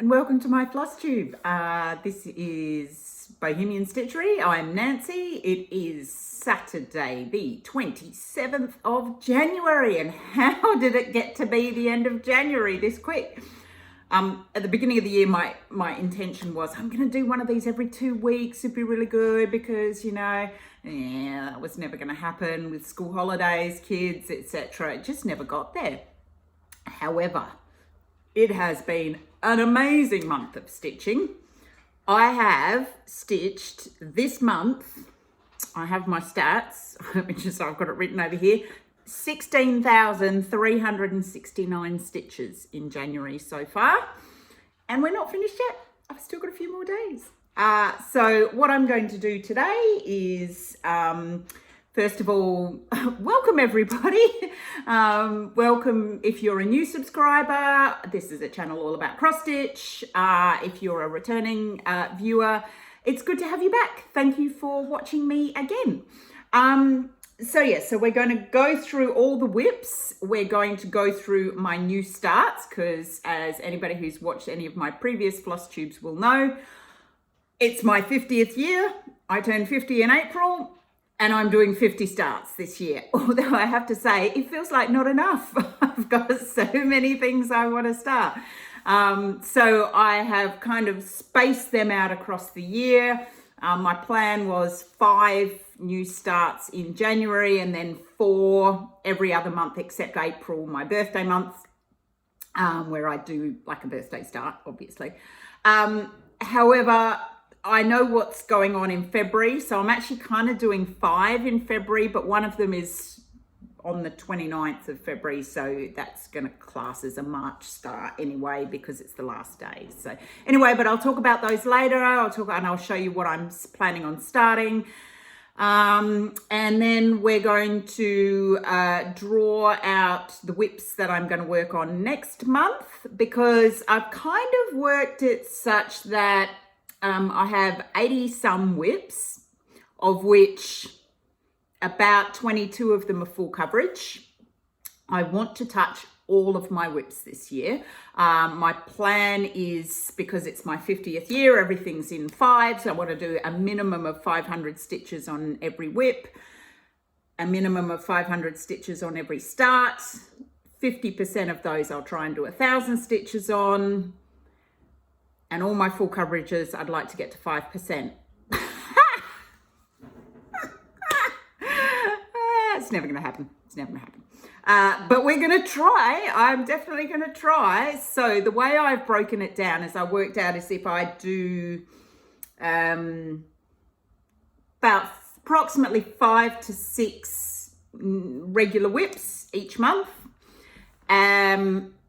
and welcome to my FlossTube. This is Bohemian Stitchery. I'm Nancy. It is Saturday, the 27th of January, and how did it get to be the end of January this quick? At the beginning of the year, my intention was I'm going to do one of these every 2 weeks. It'd be really good because, that was never going to happen with school holidays, kids, etc. It just never got there. However, it has been an amazing month of stitching. I have stitched this month, I have my stats, I've got it written over here, 16,369 stitches in January so far. And we're not finished yet. I've still got a few more days. So what I'm going to do today is, first of all, welcome everybody. Welcome if you're a new subscriber. This is a channel all about cross stitch. If you're a returning viewer, it's good to have you back. Thank you for watching me again. So we're going to go through all the whips. We're going to go through my new starts because, as anybody who's watched any of my previous FlossTubes will know, it's my 50th year. I turned 50 in April. And I'm doing 50 starts this year. Although I have to say, it feels like not enough. I've got so many things I want to start. So I have kind of spaced them out across the year. My plan was 5 new starts in January and then 4 every other month except April, my birthday month, where I do like a birthday start, obviously. However, I know what's going on in February, so I'm actually kind of doing 5 in February, but one of them is on the 29th of February, so that's going to class as a March start anyway because it's the last day. So anyway, but I'll talk about those later. I'll show you what I'm planning on starting. And then we're going to draw out the whips that I'm going to work on next month because I've kind of worked it such that I have 80 some whips, of which about 22 of them are full coverage. I want to touch all of my whips this year. My plan is, because it's my 50th year, everything's in 5, so I want to do a minimum of 500 stitches on every whip, a minimum of 500 stitches on every start. 50% of those I'll try and do 1,000 stitches on. And all my full coverages, I'd like to get to 5%. It's never going to happen. It's never going to happen. But we're going to try. I'm definitely going to try. So the way I've broken it down is I worked out as if I do about approximately 5 to 6 regular whips each month.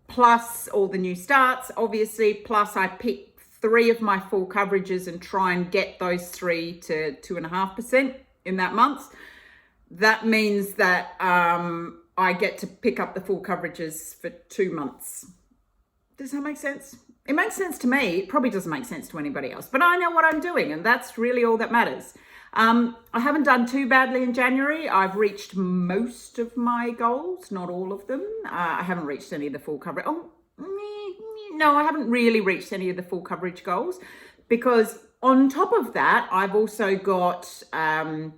Plus all the new starts, obviously, plus I pick 3 of my full coverages and try and get those 3 to 2.5% in that month. That means that I get to pick up the full coverages for 2 months. Does that make sense? It makes sense to me. It probably doesn't make sense to anybody else, but I know what I'm doing, and that's really all that matters. I haven't done too badly in January. I've reached most of my goals, not all of them. I haven't reached any of the full coverage. No, I haven't really reached any of the full coverage goals because on top of that, I've also got a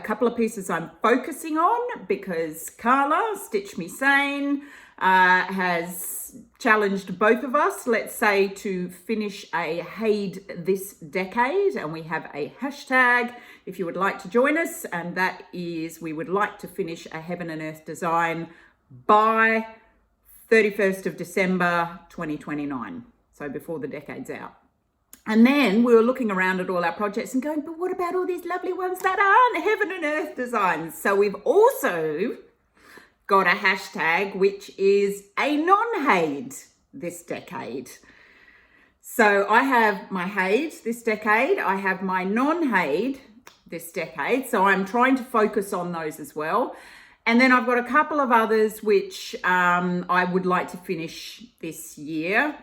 couple of pieces I'm focusing on because Carla, Stitch Me Sane, has challenged both of us, let's say, to finish a HAED this decade, and we have a hashtag if you would like to join us, and that is we would like to finish a Heaven and Earth design by 31st of December 2029, so before the decade's out. And then we were looking around at all our projects and going, but what about all these lovely ones that aren't Heaven and Earth designs? So we've also got a hashtag which is a non-HAED this decade. So I have my HAED this decade, I have my non-HAED this decade, so I'm trying to focus on those as well. And then I've got a couple of others which I would like to finish this year.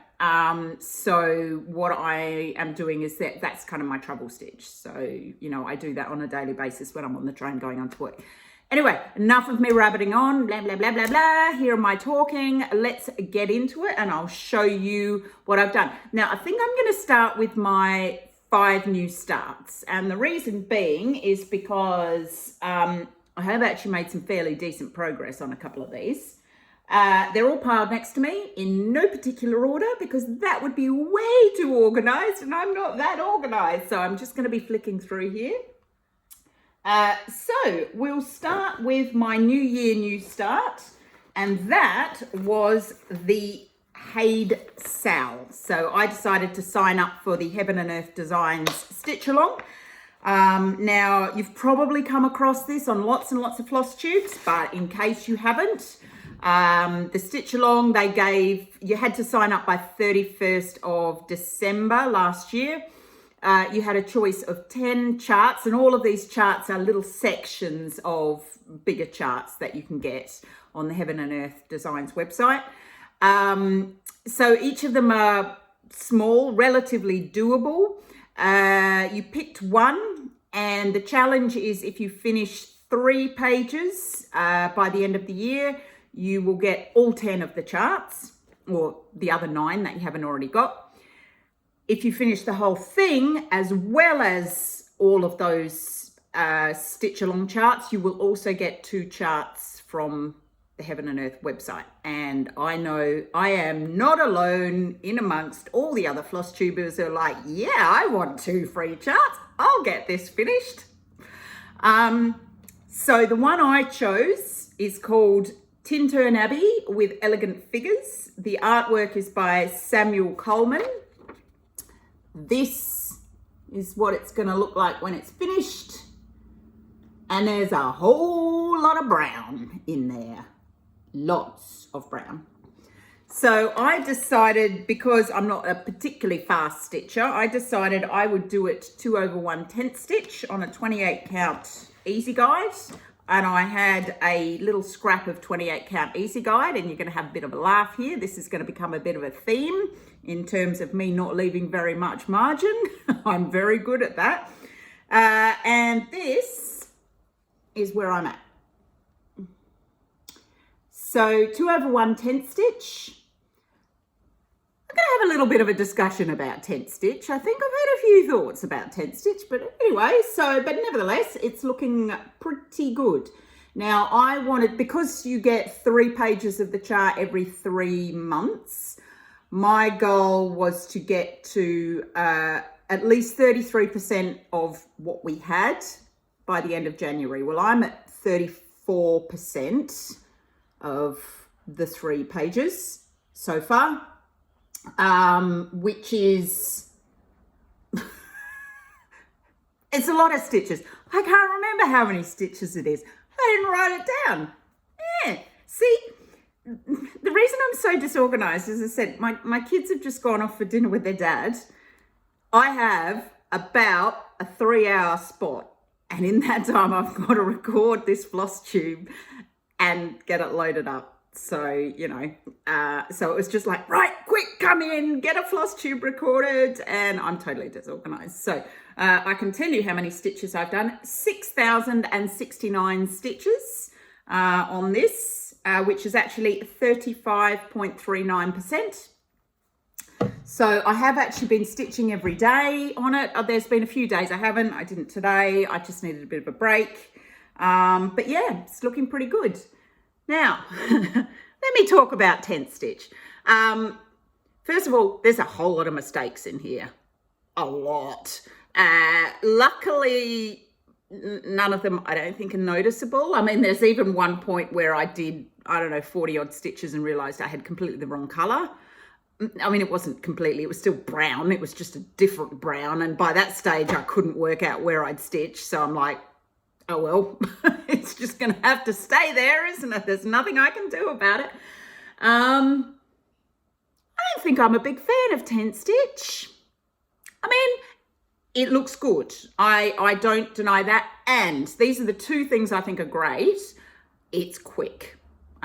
So what I am doing is that's kind of my trouble stitch. So, I do that on a daily basis when I'm on the train going on to work. Anyway, enough of me rabbiting on, blah, blah, blah, blah, blah. Here am I talking. Let's get into it and I'll show you what I've done. Now, I think I'm going to start with my 5 new starts. And the reason being is because I have actually made some fairly decent progress on a couple of these. They're all piled next to me in no particular order because that would be way too organized and I'm not that organized. So I'm just going to be flicking through here. So we'll start with my New Year New Start, and that was the HAED sale. So I decided to sign up for the Heaven and Earth Designs Stitch Along. Now, you've probably come across this on lots and lots of FlossTubes, but in case you haven't, the Stitch Along, you had to sign up by 31st of December last year. You had a choice of 10 charts, and all of these charts are little sections of bigger charts that you can get on the Heaven and Earth Designs website. So each of them are small, relatively doable. You picked one, and the challenge is if you finish 3 pages by the end of the year, you will get all 10 of the charts, or the other 9 that you haven't already got. If you finish the whole thing, as well as all of those Stitch Along charts, you will also get 2 charts from the Heaven and Earth website. And I know I am not alone in amongst all the other FlossTubers who are like, yeah, I want 2 free charts. I'll get this finished. So the one I chose is called Tintern Abbey with Elegant Figures. The artwork is by Samuel Coleman. This is what it's going to look like when it's finished. And there's a whole lot of brown in there. Lots of brown. So I decided, because I'm not a particularly fast stitcher, I decided I would do it 2/1/10 stitch on a 28 count easy guide. And I had a little scrap of 28 count easy guide, and you're going to have a bit of a laugh here. This is going to become a bit of a theme in terms of me not leaving very much margin. I'm very good at that. And this is where I'm at. So 2/1/10 stitch. I'm going to have a little bit of a discussion about 10th stitch. I think I've had a few thoughts about 10th stitch, but anyway, but nevertheless, it's looking pretty good. Now, I wanted, because you get 3 pages of the chart every 3 months, my goal was to get to at least 33% of what we had by the end of January. Well, I'm at 34% of the 3 pages so far. Which is, it's a lot of stitches. I can't remember how many stitches it is. I didn't write it down. Yeah. See, the reason I'm so disorganized, as I said, my kids have just gone off for dinner with their dad. I have about a 3-hour spot. And in that time, I've got to record this FlossTube and get it loaded up. So, you know, so it was just like, right, quick, come in, get a FlossTube recorded, and I'm totally disorganized. So I can tell you how many stitches I've done. 6,069 stitches on this, which is actually 35.39%. So I have actually been stitching every day on it. There's been a few days I haven't. I didn't today. I just needed a bit of a break. But yeah, it's looking pretty good. Now, let me talk about 10th stitch. First of all, there's a whole lot of mistakes in here. A lot. Luckily, none of them I don't think are noticeable. I mean, there's even one point where I did, 40 odd stitches and realized I had completely the wrong color. I mean, it wasn't completely, it was still brown. It was just a different brown. And by that stage, I couldn't work out where I'd stitch. So I'm like, oh, well, it's just going to have to stay there, isn't it? There's nothing I can do about it. I don't think I'm a big fan of 10th stitch. I mean, it looks good. I don't deny that. And these are the 2 things I think are great. It's quick.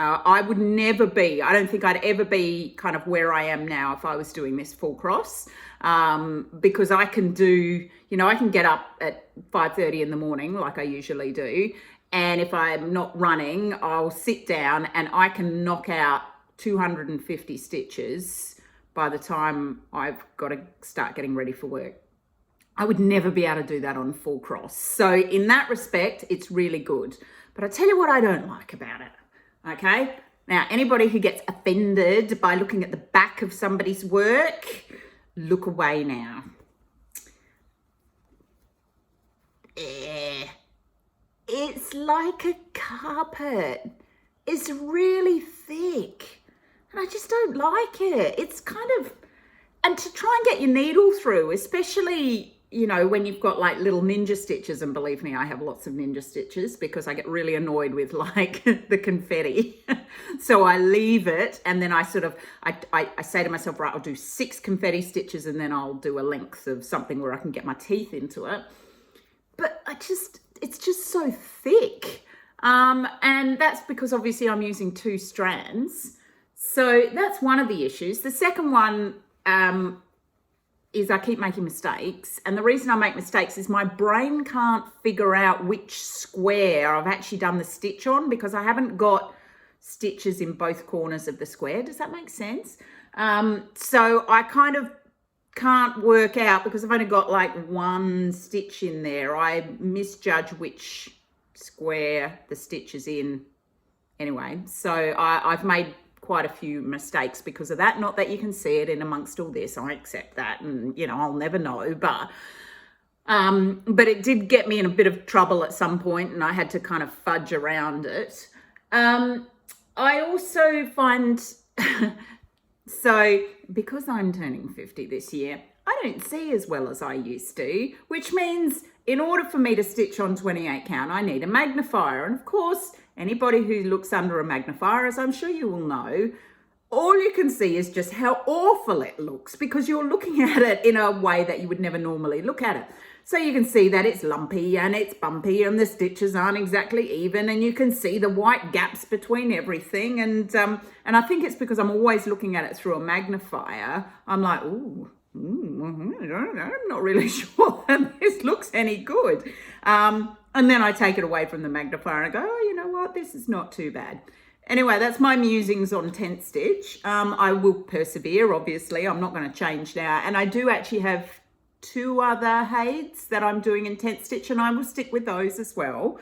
I would never be, I don't think I'd ever be kind of where I am now if I was doing this full cross, because I can do, I can get up at 5:30 in the morning like I usually do, And if I'm not running, I'll sit down and I can knock out 250 stitches by the time I've got to start getting ready for work. I would never be able to do that on full cross. So in that respect, it's really good. But I tell you what I don't like about it, okay? Now, anybody who gets offended by looking at the back of somebody's work, look away now. It's like a carpet. It's really thick. And I just don't like it. It's kind of, and to try and get your needle through, especially, you know, when you've got like little ninja stitches, and believe me, I have lots of ninja stitches because I get really annoyed with like the confetti. So I leave it, and then I sort of, I say to myself, right, I'll do 6 confetti stitches and then I'll do a length of something where I can get my teeth into it. But it's just so thick. And that's because obviously I'm using 2 strands. So that's one of the issues. The second one, is I keep making mistakes. And the reason I make mistakes is my brain can't figure out which square I've actually done the stitch on, because I haven't got stitches in both corners of the square. Does that make sense? So I kind of can't work out, because I've only got like 1 stitch in there. I misjudge which square the stitch is in anyway. So I've made quite a few mistakes because of that. Not that you can see it in amongst all this. I accept that, and you know, I'll never know, but it did get me in a bit of trouble at some point, and I had to kind of fudge around it. I also find so because I'm turning 50 this year, I don't see as well as I used to, which means in order for me to stitch on 28 count, I need a magnifier. And of course, anybody who looks under a magnifier, as I'm sure you will know, all you can see is just how awful it looks, because you're looking at it in a way that you would never normally look at it. So you can see that it's lumpy and it's bumpy and the stitches aren't exactly even, and you can see the white gaps between everything. And I think it's because I'm always looking at it through a magnifier. I'm like, I'm not really sure that this looks any good. And then I take it away from the magnifier and I go, oh, you know what? This is not too bad. Anyway, that's my musings on tent stitch. I will persevere, obviously. I'm not going to change now. And I do actually have 2 other HAEDs that I'm doing in tent stitch, and I will stick with those as well,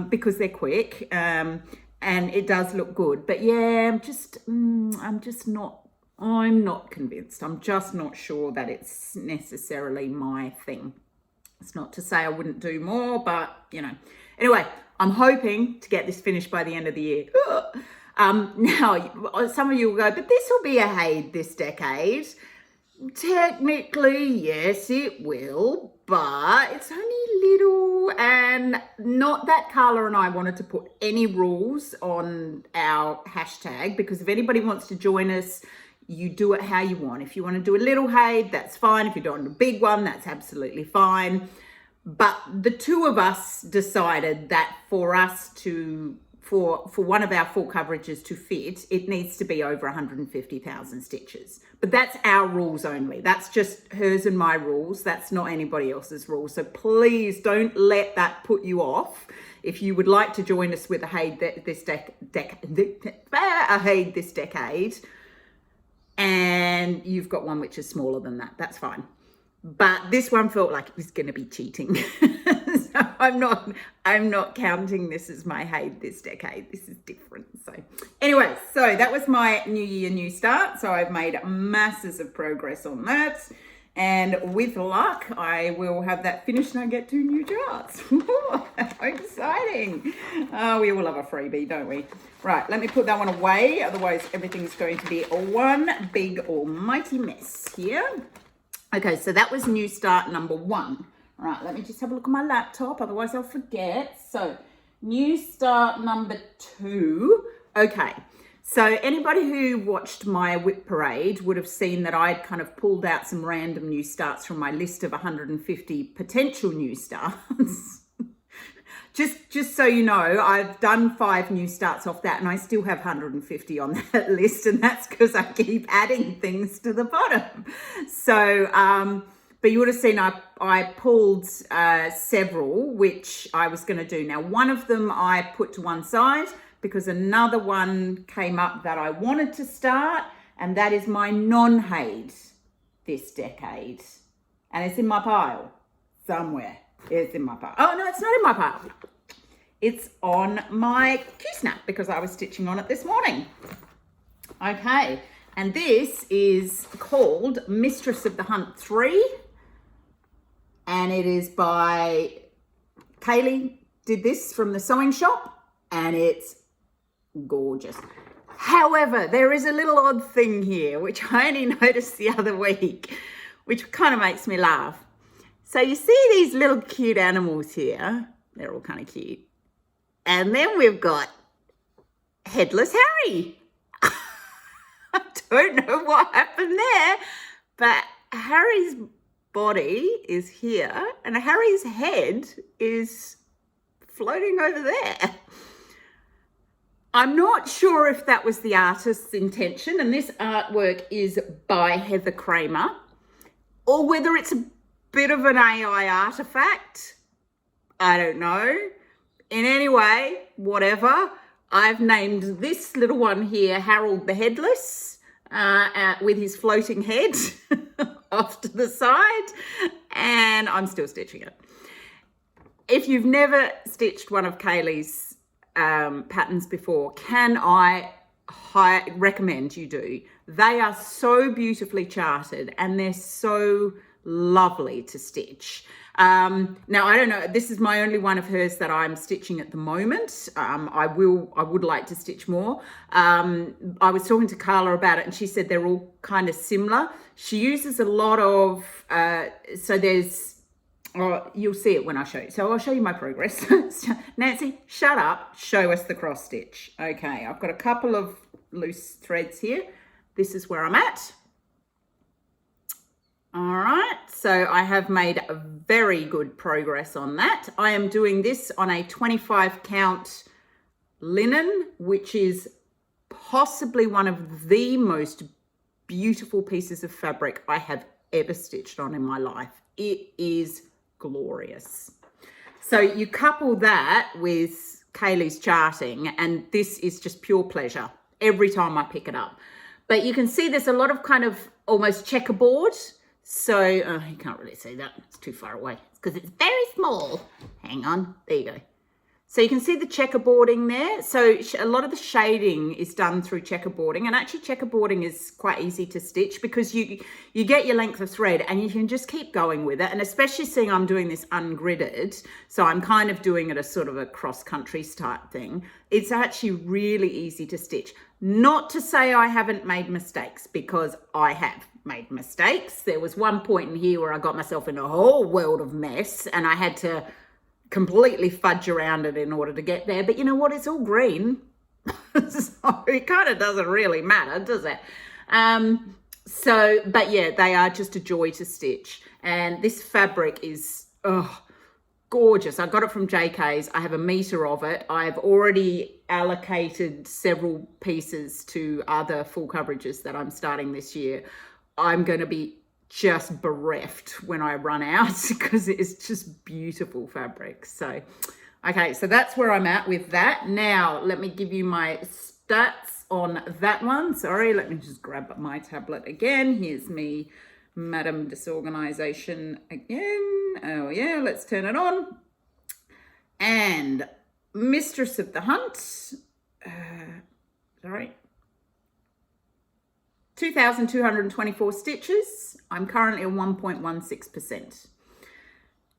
because they're quick, and it does look good. But yeah, I'm not convinced. I'm just not sure that it's necessarily my thing. It's not to say I wouldn't do more, but you know. Anyway, I'm hoping to get this finished by the end of the year. Now, some of you will go, but this will be a HAED this decade. Technically, yes, it will, but it's only little, and not that Carla and I wanted to put any rules on our hashtag, because if anybody wants to join us, you do it how you want. If you want to do a little HAED, that's fine. If you don't want a big one, that's absolutely fine. But the 2 of us decided that for us to, for one of our full coverages to fit, it needs to be over 150,000 stitches. But that's our rules only. That's just hers and my rules. That's not anybody else's rules. So please don't let that put you off. If you would like to join us with a HAED this decade, and you've got one which is smaller than that, that's fine. But this one felt like it was going to be cheating. So I'm not counting this as my HAED this decade. This is different. So anyway, so that was my new year, new start. So I've made masses of progress on that. And with luck, I will have that finished and I get 2 new charts. How exciting. We all love a freebie, don't we? Right, let me put that one away. Otherwise, everything's going to be one big almighty mess here. Okay, so that was new start number 1. All right, let me just have a look at my laptop, otherwise I'll forget. So new start number 2. Okay, so anybody who watched my whip parade would have seen that I'd kind of pulled out some random new starts from my list of 150 potential new starts. Just so you know, I've done 5 new starts off that, and I still have 150 on that list, and that's because I keep adding things to the bottom. So, But you would have seen I pulled several, which I was going to do. Now, one of them I put to one side because another one came up that I wanted to start, and that is my non-HAED this decade. And it's in my pile somewhere. It's in my pile. Oh, no, it's not in my pile. It's on my Q-snap because I was stitching on it this morning. Okay, and this is called Mistress of the Hunt 3. And it is by Kaylee, did this from the sewing shop, and it's gorgeous. However, there is a little odd thing here, which I only noticed the other week, which kind of makes me laugh. So you see these little cute animals here. They're all kind of cute. And then we've got Headless Harry. I don't know what happened there, but Harry's body is here and Harry's head is floating over there. I'm not sure if that was the artist's intention, and this artwork is by Heather Kramer, or whether it's a bit of an AI artifact. I don't know. In any way, whatever, I've named this little one here Harold the Headless, with his floating head off to the side, and I'm still stitching it. If you've never stitched one of Kaylee's patterns before, can I recommend you do. They are so beautifully charted and they're so lovely to stitch. Now, I don't know, this is my only one of hers that I'm stitching at the moment. I would like to stitch more. I was talking to Carla about it and she said they're all kind of similar. She uses a lot of, so there's, you'll see it when I show you. So I'll show you my progress. Nancy, shut up, show us the cross stitch. Okay, I've got a couple of loose threads here. This is where I'm at. All right, so I have made a very good progress on that. I am doing this on a 25 count linen, which is possibly one of the most beautiful pieces of fabric I have ever stitched on in my life. It is glorious. So you couple that with Kaylee's charting, and this is just pure pleasure every time I pick it up. But you can see there's a lot of kind of almost checkerboard. So, you can't really see that. It's too far away. It's because it's very small. Hang on. There you go. So you can see the checkerboarding there. So a lot of the shading is done through checkerboarding. And actually checkerboarding is quite easy to stitch because you get your length of thread and you can just keep going with it. And especially seeing I'm doing this ungridded, so I'm kind of doing it as sort of a cross-country type thing. It's actually really easy to stitch. Not to say I haven't made mistakes, because I have made mistakes. There was one point in here where I got myself in a whole world of mess and I had to completely fudge around it in order to get there. But you know what? It's all green. So it kind of doesn't really matter, does it? But yeah, they are just a joy to stitch. And this fabric is, gorgeous. I got it from JK's. I have a meter of it. I've already allocated several pieces to other full coverages that I'm starting this year. I'm going to be just bereft when I run out because it's just beautiful fabric. So, okay, so that's where I'm at with that. Now, let me give you my stats on that one. Sorry, let me just grab my tablet again. Here's me, Madam Disorganization again. Oh yeah, let's turn it on. And Mistress of the Hunt, sorry, 2,224 stitches. I'm currently at 1.16%.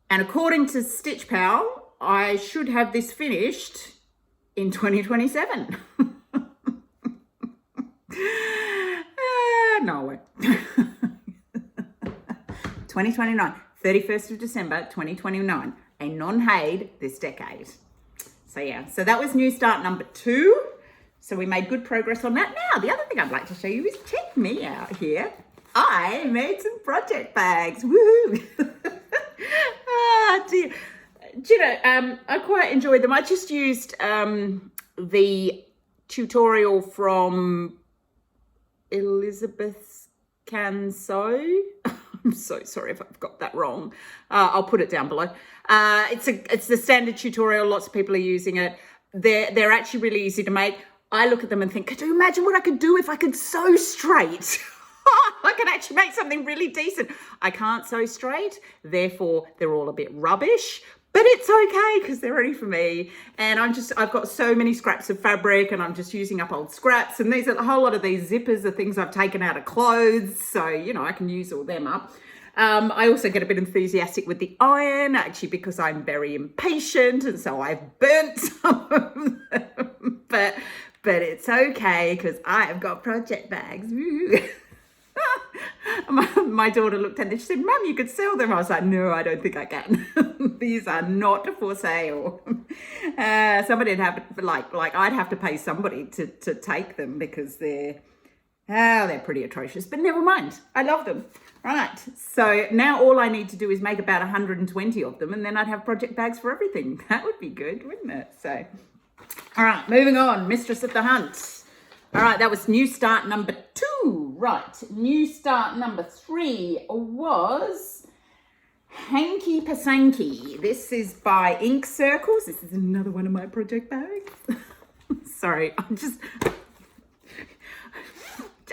And according to Stitch Pal, I should have this finished in 2027. No way. 2029, 31st of December, 2029, a non-HAED this decade. So yeah, so that was new start number 2. So we made good progress on that. Now, the other thing I'd like to show you is check me out here. I made some project bags. Woohoo! Dear. Do you know, I quite enjoyed them. I just used the tutorial from Elizabeth Can Sew. I'm so sorry if I've got that wrong. I'll put it down below. It's the standard tutorial. Lots of people are using it. They're actually really easy to make. I look at them and think, could you imagine what I could do if I could sew straight? I could actually make something really decent. I can't sew straight, therefore they're all a bit rubbish, but it's okay because they're ready for me. And I've got so many scraps of fabric and I'm just using up old scraps. And these are a whole lot of these zippers are things I've taken out of clothes. So, you know, I can use all them up. I also get a bit enthusiastic with the iron, actually, because I'm very impatient. And so I've burnt some of them, but it's okay because I've got project bags. My daughter looked at it, she said, Mum, you could sell them. I was like, no, I don't think I can. These are not for sale. Somebody'd have, I'd have to pay somebody to take them because they're pretty atrocious, but never mind. I love them. Right. So now all I need to do is make about 120 of them and then I'd have project bags for everything. That would be good, wouldn't it? So, all right, moving on. Mistress of the Hunt. All right, that was new start number 2. Right, new start number 3 was Hanky Pasanky. This is by Ink Circles. This is another one of my project bags. Sorry,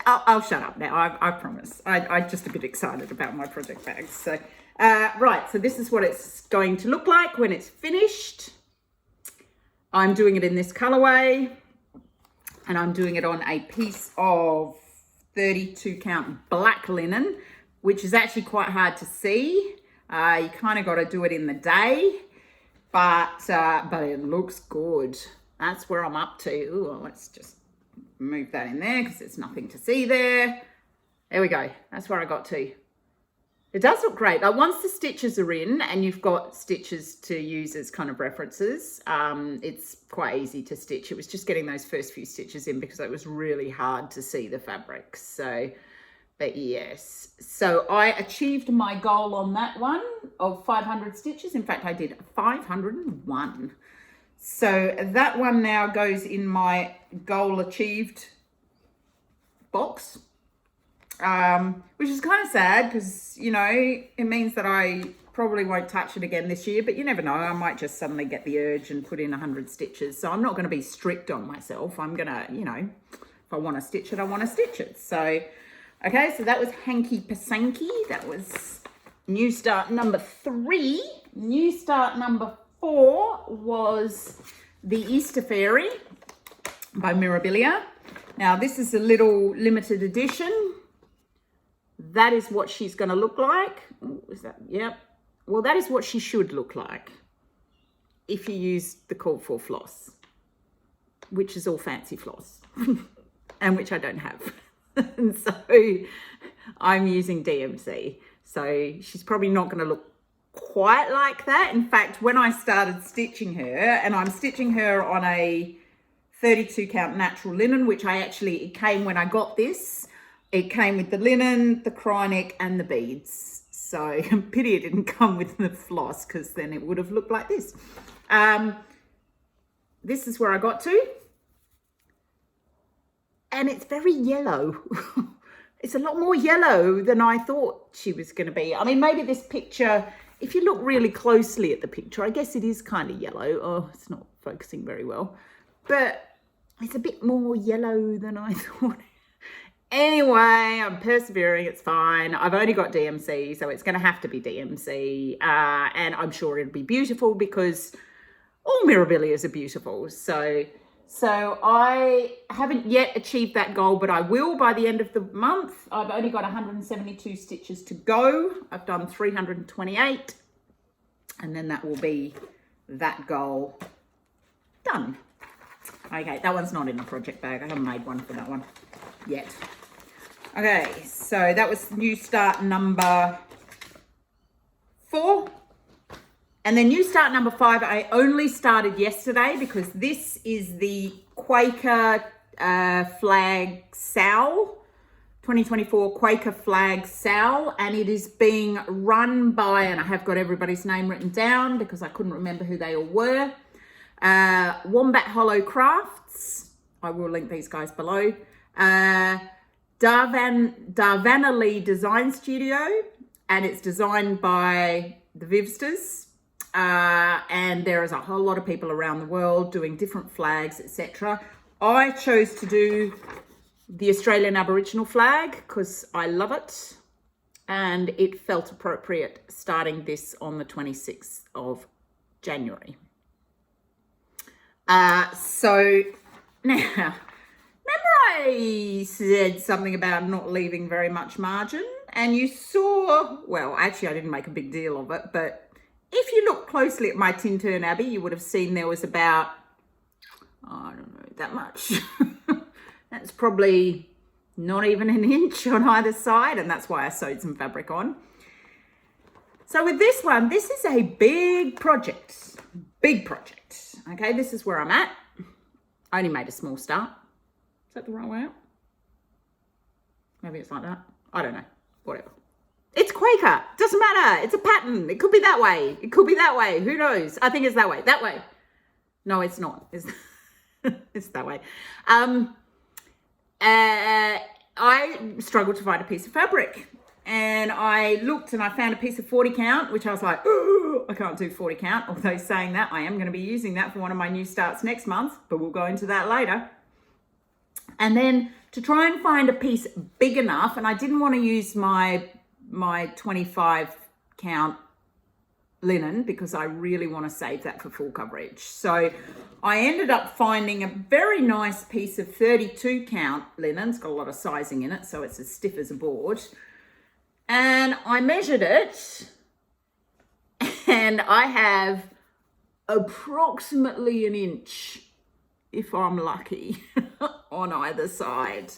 I'll shut up now, I promise. I'm just a bit excited about my project bags. So, right, so this is what it's going to look like when it's finished. I'm doing it in this colorway. And I'm doing it on a piece of 32 count black linen, which is actually quite hard to see. You kind of got to do it in the day, but it looks good. That's where I'm up to. Ooh, let's just move that in there because there's nothing to see there. There we go. That's where I got to. It does look great. Like once the stitches are in and you've got stitches to use as kind of references, it's quite easy to stitch. It was just getting those first few stitches in because it was really hard to see the fabric. So, but yes. So I achieved my goal on that one of 500 stitches. In fact, I did 501. So that one now goes in my goal achieved box. Which is kind of sad because, you know, it means that I probably won't touch it again this year, but you never know. I might just suddenly get the urge and put in 100 stitches. So I'm not going to be strict on myself. I'm going to, you know, if I want to stitch it, I want to stitch it. So, okay, so that was Hanky Pasanky. That was new start number 3. New start number 4 was the Easter Fairy by Mirabilia. Now, this is a little limited edition. That is what she's going to look like. Ooh, is that? Yep. Well, that is what she should look like if you use the called for floss, which is all fancy floss and which I don't have. And so I'm using DMC. So she's probably not going to look quite like that. In fact, when I started stitching her, and I'm stitching her on a 32 count natural linen, which it came when I got this. It came with the linen, the chronic, and the beads. So pity it didn't come with the floss because then it would have looked like this. This is where I got to. And it's very yellow. It's a lot more yellow than I thought she was going to be. I mean, maybe this picture, if you look really closely at the picture, I guess it is kind of yellow. Oh, it's not focusing very well. But it's a bit more yellow than I thought. Anyway, I'm persevering. It's fine. I've only got DMC, so it's going to have to be DMC. And I'm sure it'll be beautiful because all Mirabilias are beautiful. So I haven't yet achieved that goal, but I will by the end of the month. I've only got 172 stitches to go. I've done 328. And then that will be that goal done. Okay, that one's not in the project bag. I haven't made one for that one yet. Okay, so that was new start number 4. And then new start number 5, I only started yesterday because this is the Quaker flag SAL, 2024 Quaker flag SAL, and it is being run by, and I have got everybody's name written down because I couldn't remember who they all were, Wombat Hollow Crafts. I will link these guys below. Darvanelli Design Studio, and it's designed by the Vivsters. And there is a whole lot of people around the world doing different flags, etc. I chose to do the Australian Aboriginal flag because I love it, and it felt appropriate starting this on the 26th of January. So now, remember I said something about not leaving very much margin, and you saw, well, actually I didn't make a big deal of it, but if you look closely at my Tintern Abbey, you would have seen there was about, I don't know, that much. That's probably not even an inch on either side, and that's why I sewed some fabric on. So with this one, this is a big project, okay? This is where I'm at. I only made a small start. Is that the right way out? Maybe it's like that. I don't know, whatever. It's Quaker, doesn't matter. It's a pattern. It could be that way. It could be that way. Who knows? I think it's that way. That way. No, it's not. It's that way. I struggled to find a piece of fabric, and I looked and I found a piece of 40 count, which I was like, oh, I can't do 40 count. Although saying that, I am going to be using that for one of my new starts next month, but we'll go into that later. And then to try and find a piece big enough, and I didn't want to use my 25 count linen because I really want to save that for full coverage. So I ended up finding a very nice piece of 32 count linen. It's got a lot of sizing in it, so it's as stiff as a board. And I measured it, and I have approximately an inch, if I'm lucky, on either side,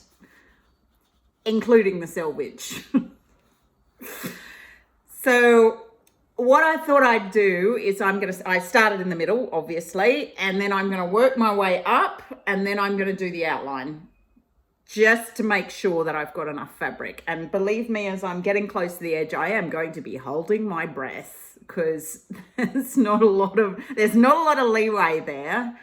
including the selvage. So what I thought I'd do is I started in the middle, obviously, and then I'm going to work my way up, and then I'm going to do the outline just to make sure that I've got enough fabric. And believe me, as I'm getting close to the edge, I am going to be holding my breath because there's not a lot of leeway there.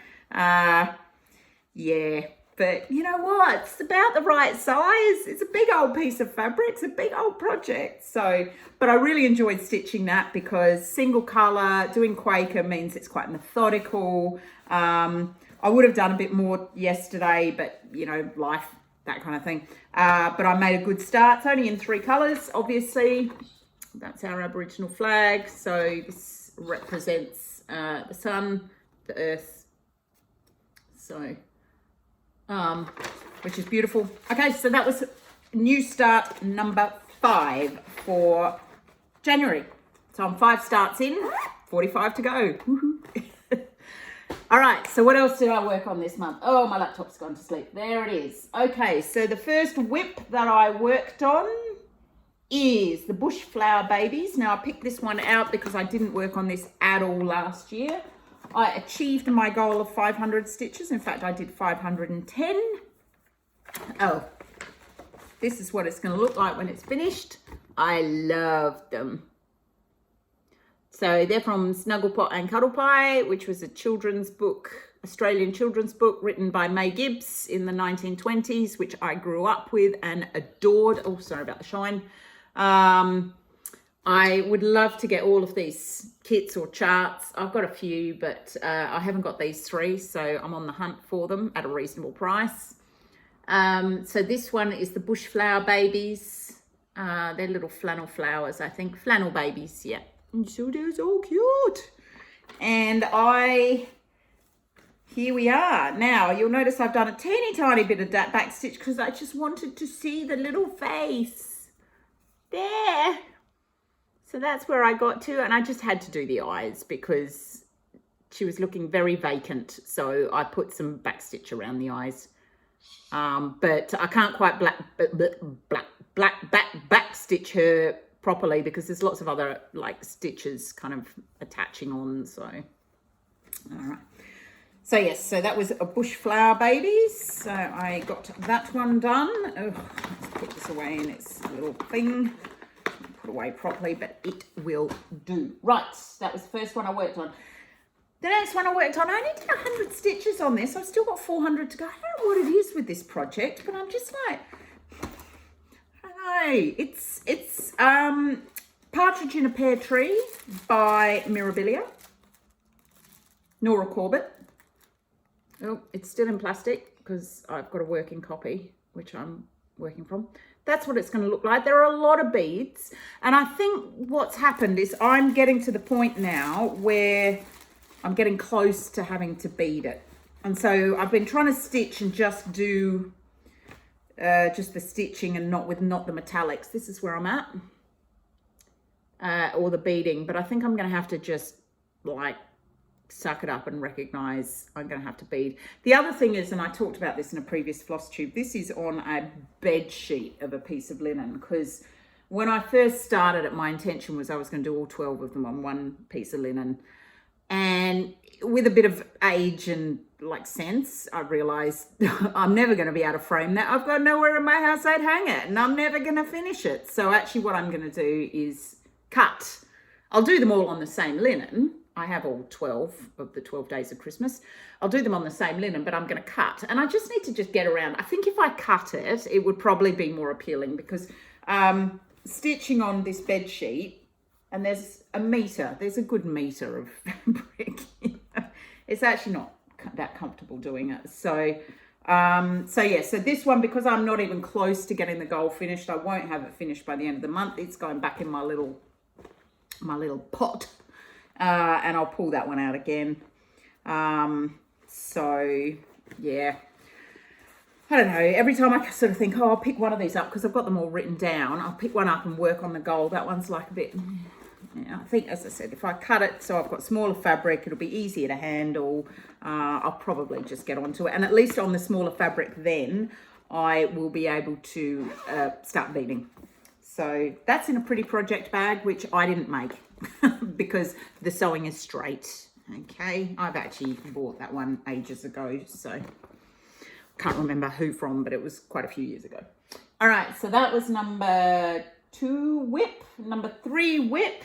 Yeah. But you know what? It's about the right size. It's a big old piece of fabric. It's a big old project. So, but I really enjoyed stitching that because single color, doing Quaker means it's quite methodical. I would have done a bit more yesterday, but you know, life, that kind of thing. But I made a good start. It's only in 3 colors, obviously. That's our Aboriginal flag. So this represents the sun, the earth. So, which is beautiful. Okay, so that was new start number 5 for January. So I'm 5 starts in, 45 to go. All right, so what else did I work on this month? Oh, my laptop's gone to sleep. There it is. Okay, so the first whip that I worked on is the Bush Flower Babies. Now I picked this one out because I didn't work on this at all last year. I achieved my goal of 500 stitches. In fact, I did 510. Oh, this is what it's going to look like when it's finished. I love them. So they're from Snugglepot and Cuddlepie, which was a children's book, Australian children's book written by May Gibbs in the 1920s, which I grew up with and adored. Oh, sorry about the shine. I would love to get all of these kits or charts. I've got a few, but I haven't got these 3, so I'm on the hunt for them at a reasonable price. So this one is the Bush Flower Babies. They're little flannel flowers, I think. Flannel babies, yeah. And so they're so cute. And here we are. Now, you'll notice I've done a teeny tiny bit of that back stitch because I just wanted to see the little face. There. So that's where I got to, and I just had to do the eyes because she was looking very vacant. So I put some back stitch around the eyes. But I can't quite back stitch her properly because there's lots of other like stitches kind of attaching on. So, all right. So yes, so that was a Bush Flower Babies. So I got that one done. Oh, let's put this away in its little thing. Put away properly, but it will do. Right, that was the first one I worked on. The next one I worked on, I only did 100 stitches on this. I've still got 400 to go. I don't know what it is with this project, but I'm just like, I don't know. It's Partridge in a Pear Tree by Mirabilia. Nora Corbett. Oh, it's still in plastic because I've got a working copy, which I'm working from. That's what it's going to look like. There are a lot of beads. And I think what's happened is I'm getting to the point now where I'm getting close to having to bead it. And so I've been trying to stitch and just do just the stitching and not the metallics. This is where I'm at. Or the beading. But I think I'm going to have to just like suck it up and recognize I'm going to have to bead. The other thing is, and I talked about this in a previous FlossTube, this is on a bed sheet of a piece of linen, because when I first started it, my intention was I was going to do all 12 of them on one piece of linen. And with a bit of age and like sense, I realized I'm never going to be able to frame that. I've got nowhere in my house I'd hang it, and I'm never going to finish it. So actually what I'm going to do is cut. I'll do them all on the same linen. I have all 12 of the 12 days of Christmas. I'll do them on the same linen, but I'm going to cut. And I just need to just get around. I think if I cut it, it would probably be more appealing, because stitching on this bed sheet, and there's a good meter of fabric. It's actually not that comfortable doing it. So this one, because I'm not even close to getting the goal finished, I won't have it finished by the end of the month. It's going back in my little pot. And I'll pull that one out again. So yeah, I don't know. Every time I sort of think, oh, I'll pick one of these up because I've got them all written down. I'll pick one up and work on the gold. That one's like a bit, I think, as I said, if I cut it so I've got smaller fabric, it'll be easier to handle. I'll probably just get onto it. And at least on the smaller fabric, then I will be able to start beading. So that's in a pretty project bag, which I didn't make because the sewing is straight. Okay, I've actually bought that one ages ago, so can't remember who from, but it was quite a few years ago. All right, so that was number 2 whip. Number 3 whip.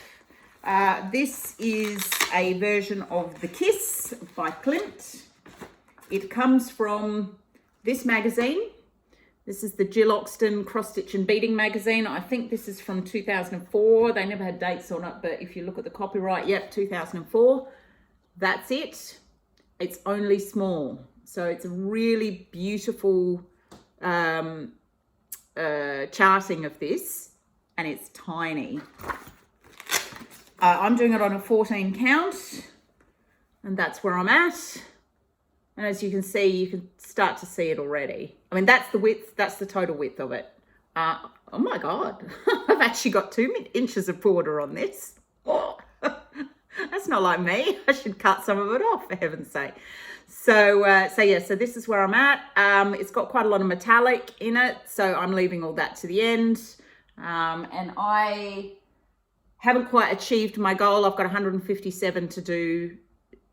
This is a version of The Kiss by Clint. It comes from this magazine. This is the Jill Oxton Cross Stitch and Beading magazine. I think this is from 2004. They never had dates on it, but if you look at the copyright, yep, 2004. That's it. It's only small. So it's a really beautiful charting of this, and it's tiny. I'm doing it on a 14 count, and that's where I'm at. And as you can see, you can start to see it already. I mean, that's the width, that's the total width of it. Oh my God, I've actually got 2 inches of border on this. Oh, that's not like me. I should cut some of it off, for heaven's sake. So this is where I'm at. It's got quite a lot of metallic in it, so I'm leaving all that to the end. And I haven't quite achieved my goal. I've got 157 to do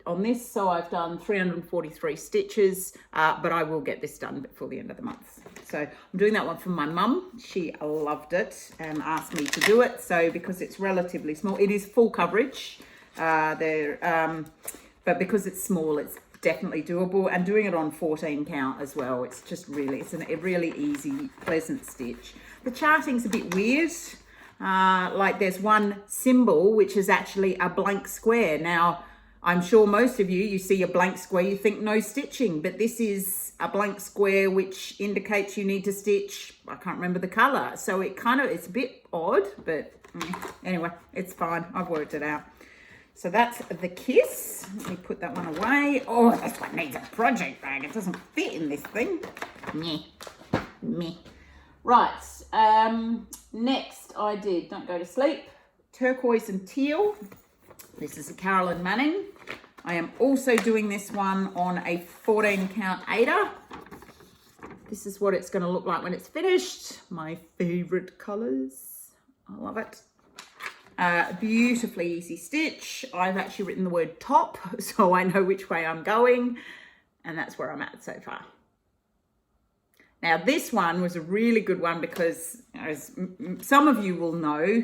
on this, so I've done 343 stitches, but I will get this done before the end of the month. So I'm doing that one for my mum. She loved it and asked me to do it. So because it's relatively small, it is full coverage but because it's small, it's definitely doable, and doing it on 14 count as well. It's just really, it's a really easy, pleasant stitch. The charting's a bit weird. Like there's one symbol which is actually a blank square. Now, I'm sure most of you see a blank square, you think no stitching, but this is a blank square which indicates you need to stitch, I can't remember the color. So it's a bit odd, but anyway, it's fine. I've worked it out. So that's The Kiss. Let me put that one away. Oh, this one needs a project bag. It doesn't fit in this thing. Meh. Right, next I did Don't Go to Sleep, Turquoise and Teal. This is a Carolyn Manning. I am also doing this one on a 14 count Aida. This is what it's going to look like when it's finished. My favorite colors. I love it. Beautifully easy stitch. I've actually written the word top, so I know which way I'm going, and that's where I'm at so far. Now this one was a really good one because, as some of you will know,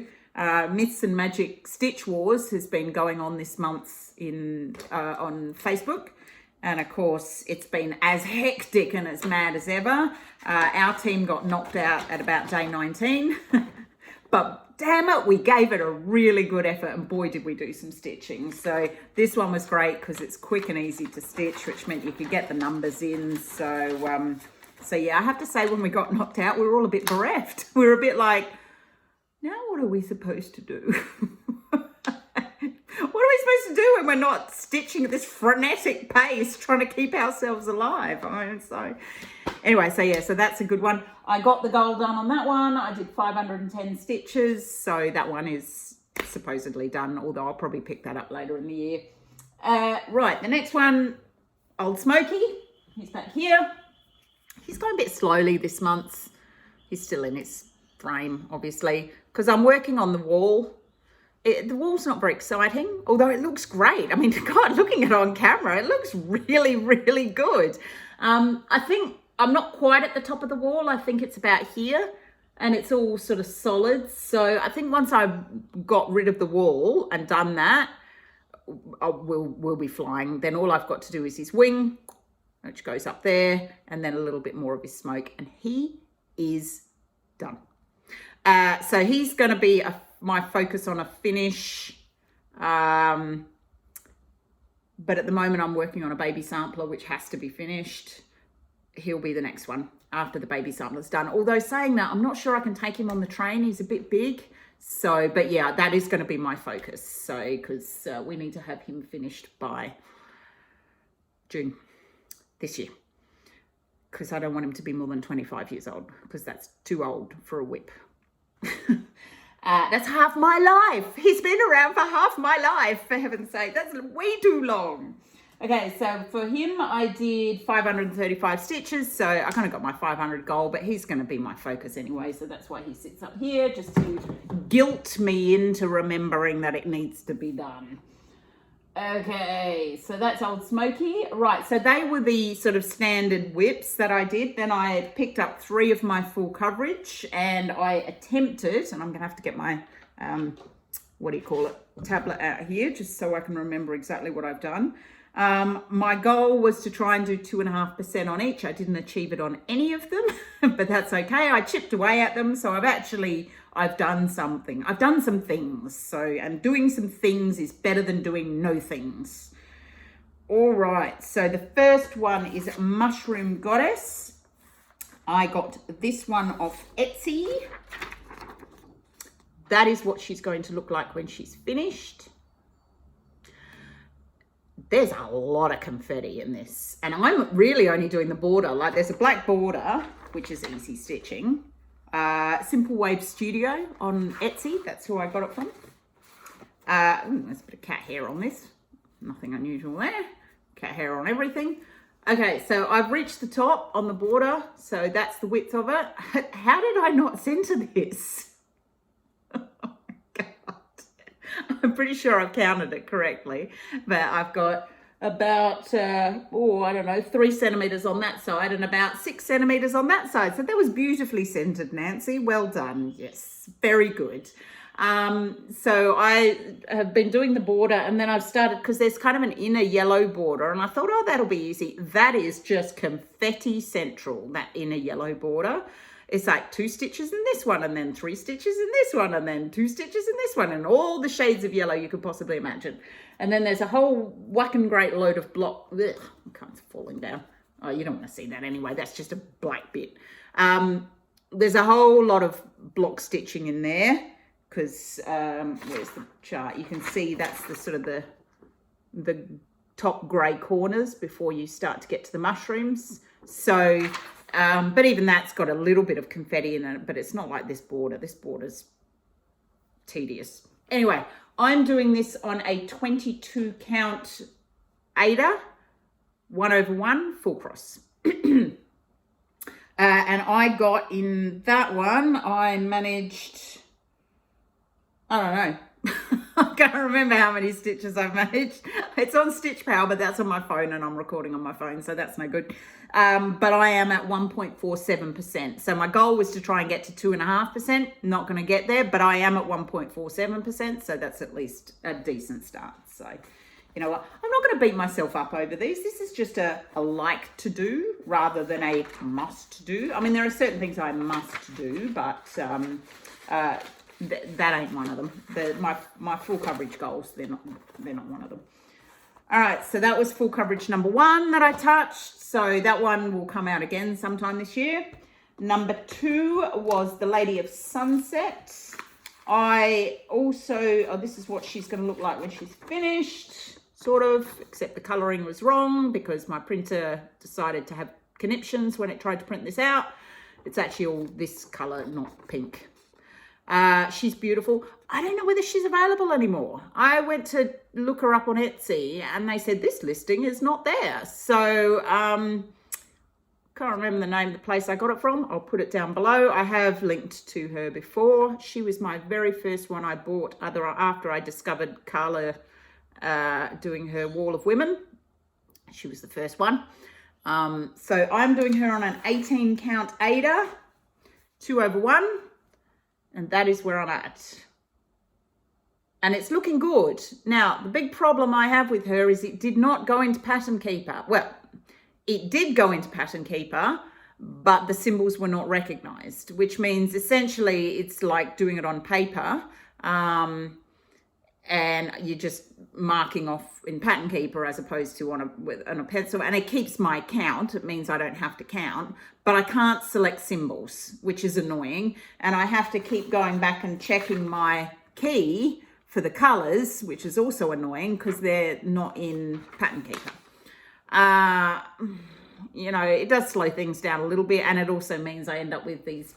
Myths and Magic Stitch Wars has been going on this month on Facebook, and of course it's been as hectic and as mad as ever. Our team got knocked out at about day 19. But damn it, we gave it a really good effort, and boy, did we do some stitching. So this one was great because it's quick and easy to stitch, which meant you could get the numbers in. So yeah, I have to say, when we got knocked out, we were all a bit bereft. We were a bit like, now what are we supposed to do? What are we supposed to do when we're not stitching at this frenetic pace, trying to keep ourselves alive? Anyway, so that's a good one. I got the goal done on that one. I did 510 stitches. So that one is supposedly done, although I'll probably pick that up later in the year. Right, the next one, Old Smoky. He's back here. He's going a bit slowly this month. He's still in his frame, obviously, because I'm working on the wall. The wall's not very exciting, although it looks great. I mean, God, looking at it on camera, it looks really, really good. I think I'm not quite at the top of the wall. I think it's about here, and it's all sort of solid. So I think once I've got rid of the wall and done that, we'll be flying. Then all I've got to do is his wing, which goes up there, and then a little bit more of his smoke, and he is done. So he's going to be my focus on a finish. But at the moment I'm working on a baby sampler, which has to be finished. He'll be the next one after the baby sampler's done. Although saying that, I'm not sure I can take him on the train. He's a bit big. So, but yeah, that is going to be my focus. So, because we need to have him finished by June this year. Because I don't want him to be more than 25 years old, because that's too old for a whip. That's half my life. He's been around for half my life, for heaven's sake. That's way too long. Okay, so for him, I did 535 stitches. So I kind of got my 500 goal, but he's going to be my focus anyway. So that's why he sits up here, just to guilt me into remembering that it needs to be done. Okay, so that's Old Smoky. Right, so they were the sort of standard whips that I did. Then I picked up 3 of my full coverage, and I attempted, and I'm going to have to get my, tablet out here, just so I can remember exactly what I've done. My goal was to try and do 2.5% on each. I didn't achieve it on any of them, but that's okay. I chipped away at them, so I've done something. I've done some things. So, and doing some things is better than doing no things. All right. So the first one is Mushroom Goddess. I got this one off Etsy. That is what she's going to look like when she's finished. There's a lot of confetti in this. And I'm really only doing the border. Like, there's a black border, which is easy stitching. Simple Wave Studio on Etsy. That's who I got it from. There's a bit of cat hair on this. Nothing unusual there. Cat hair on everything. Okay, so I've reached the top on the border. So that's the width of it. How did I not center this? Oh my God. I'm pretty sure I've counted it correctly. But I've got about, 3 centimeters on that side and about 6 centimeters on that side. So that was beautifully centered, Nancy. Well done. Yes, very good. So I have been doing the border, and then I've started, because there's kind of an inner yellow border, and I thought, oh, that'll be easy. That is just confetti central, that inner yellow border. It's like 2 stitches in this one, and then 3 stitches in this one, and then 2 stitches in this one, and all the shades of yellow you could possibly imagine. And then there's a whole whacking great load of block. Ugh, it's falling down. Oh, you don't want to see that anyway. That's just a black bit. There's a whole lot of block stitching in there, because where's the chart? You can see that's the sort of the top grey corners before you start to get to the mushrooms. So, but even that's got a little bit of confetti in it, but it's not like this border. This border's tedious. Anyway, I'm doing this on a 22 count Ada, 1/1 full cross. And I got in that one, I managed, I don't know. I can't remember how many stitches I've managed. It's on Stitch Power, but that's on my phone, and I'm recording on my phone, so that's no good. But I am at 1.47%. So my goal was to try and get to 2.5%. Not going to get there, but I am at 1.47%. So that's at least a decent start. So, you know what? I'm not going to beat myself up over these. This is just a like to do rather than a must do. I mean, there are certain things I must do, but that ain't one of them. My full coverage goals, they're not one of them. All right, so that was full coverage number 1 that I touched. So that one will come out again sometime this year. Number 2 was the Lady of Sunset. I also, this is what she's going to look like when she's finished, sort of, except the colouring was wrong because my printer decided to have conniptions when it tried to print this out. It's actually all this colour, not pink. She's beautiful. I don't know whether she's available anymore. I went to look her up on Etsy and they said this listing is not there. So can't remember the name of the place I got it from. I'll put it down below. I have linked to her before. She was my very first one I bought after I discovered Carla doing her Wall of Women. She was the first one. So I'm doing her on an 18 count Aida, 2/1. And that is where I'm at. And it's looking good. Now, the big problem I have with her is it did not go into Pattern Keeper. Well, it did go into Pattern Keeper, but the symbols were not recognized, which means essentially it's like doing it on paper. And you're just marking off in Pattern Keeper as opposed to on a pencil, and it keeps my count. It means I don't have to count, but I can't select symbols, which is annoying, and I have to keep going back and checking my key for the colors, which is also annoying because they're not in Pattern Keeper. You know, it does slow things down a little bit, and it also means I end up with these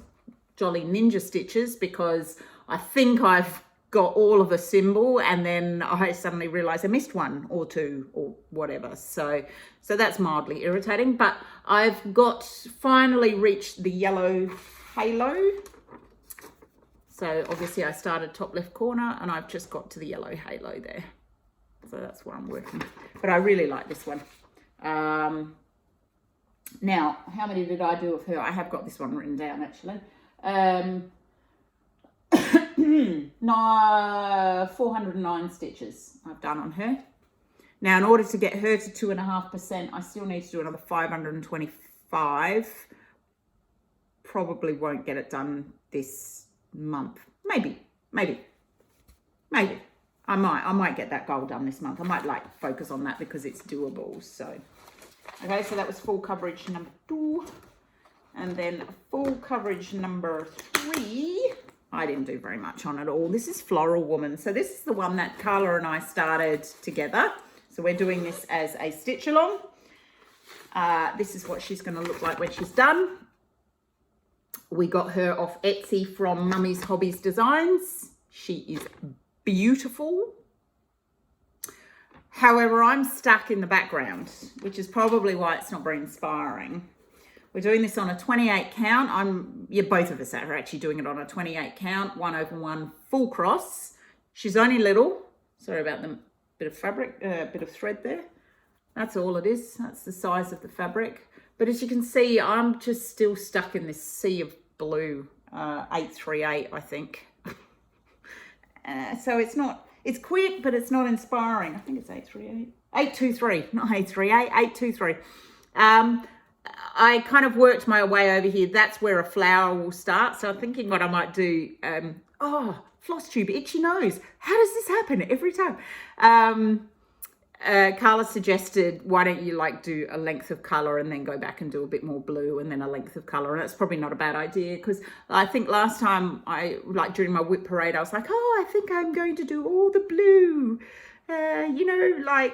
jolly ninja stitches because I think I've got all of a symbol and then I suddenly realize I missed 1 or 2 or whatever. So that's mildly irritating, but I've finally reached the yellow halo. So obviously I started top left corner and I've just got to the yellow halo there. So that's what I'm working. But I really like this one. Now, how many did I do of her? I have got this one written down actually. 409 stitches I've done on her. Now, in order to get her to 2.5%, I still need to do another 525. Probably won't get it done this month. Maybe. I might get that goal done this month. I might like focus on that because it's doable. So, okay, so that was full coverage number 2. And then full coverage number 3. I didn't do very much on it all. This is Floral Woman. So this is the one that Carla and I started together. So we're doing this as a stitch along. This is what she's going to look like when she's done. We got her off Etsy from Mummy's Hobbies Designs. She is beautiful. However, I'm stuck in the background, which is probably why it's not very inspiring. We're doing this on a 28 count. Both of us are actually doing it on a 28 count, 1/1 full cross. She's only little. Sorry about the bit of fabric, bit of thread there. That's all it is. That's the size of the fabric. But as you can see, I'm just still stuck in this sea of blue, 838, I think. So it's quick, but it's not inspiring. I think it's 838. 823, not 838, 823. I kind of worked my way over here. That's where a flower will start. So I'm thinking what I might do. FlossTube, itchy nose. How does this happen every time? Carla suggested, why don't you like do a length of color and then go back and do a bit more blue and then a length of color. And that's probably not a bad idea because I think last time during my whip parade, I was like, I think I'm going to do all the blue. Alara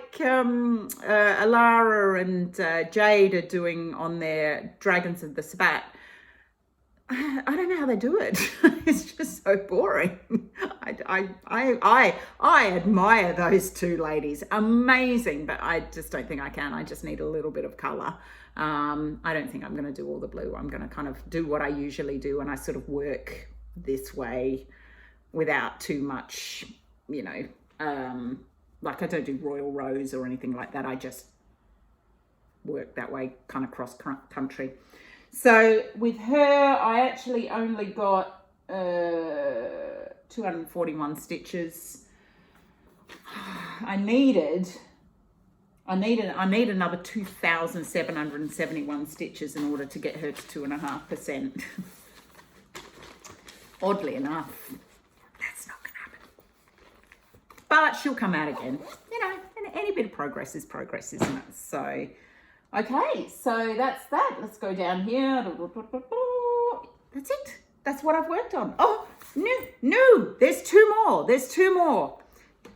and Jade are doing on their Dragons of the Spat. I don't know how they do it. It's just so boring. I admire those two ladies. Amazing, but I just don't think I can. I just need a little bit of color. I don't think I'm going to do all the blue. I'm going to kind of do what I usually do, and I sort of work this way without too much, like I don't do royal rose or anything like that. I just work that way, kind of cross country. So with her, I actually only got 241 stitches. I need another 2,771 stitches in order to get her to 2.5%. Oddly enough. but she'll come out again. You know, and any bit of progress is progress, isn't it? So, okay, so that's that. Let's go down here. That's it. That's what I've worked on. Oh, no, there's two more.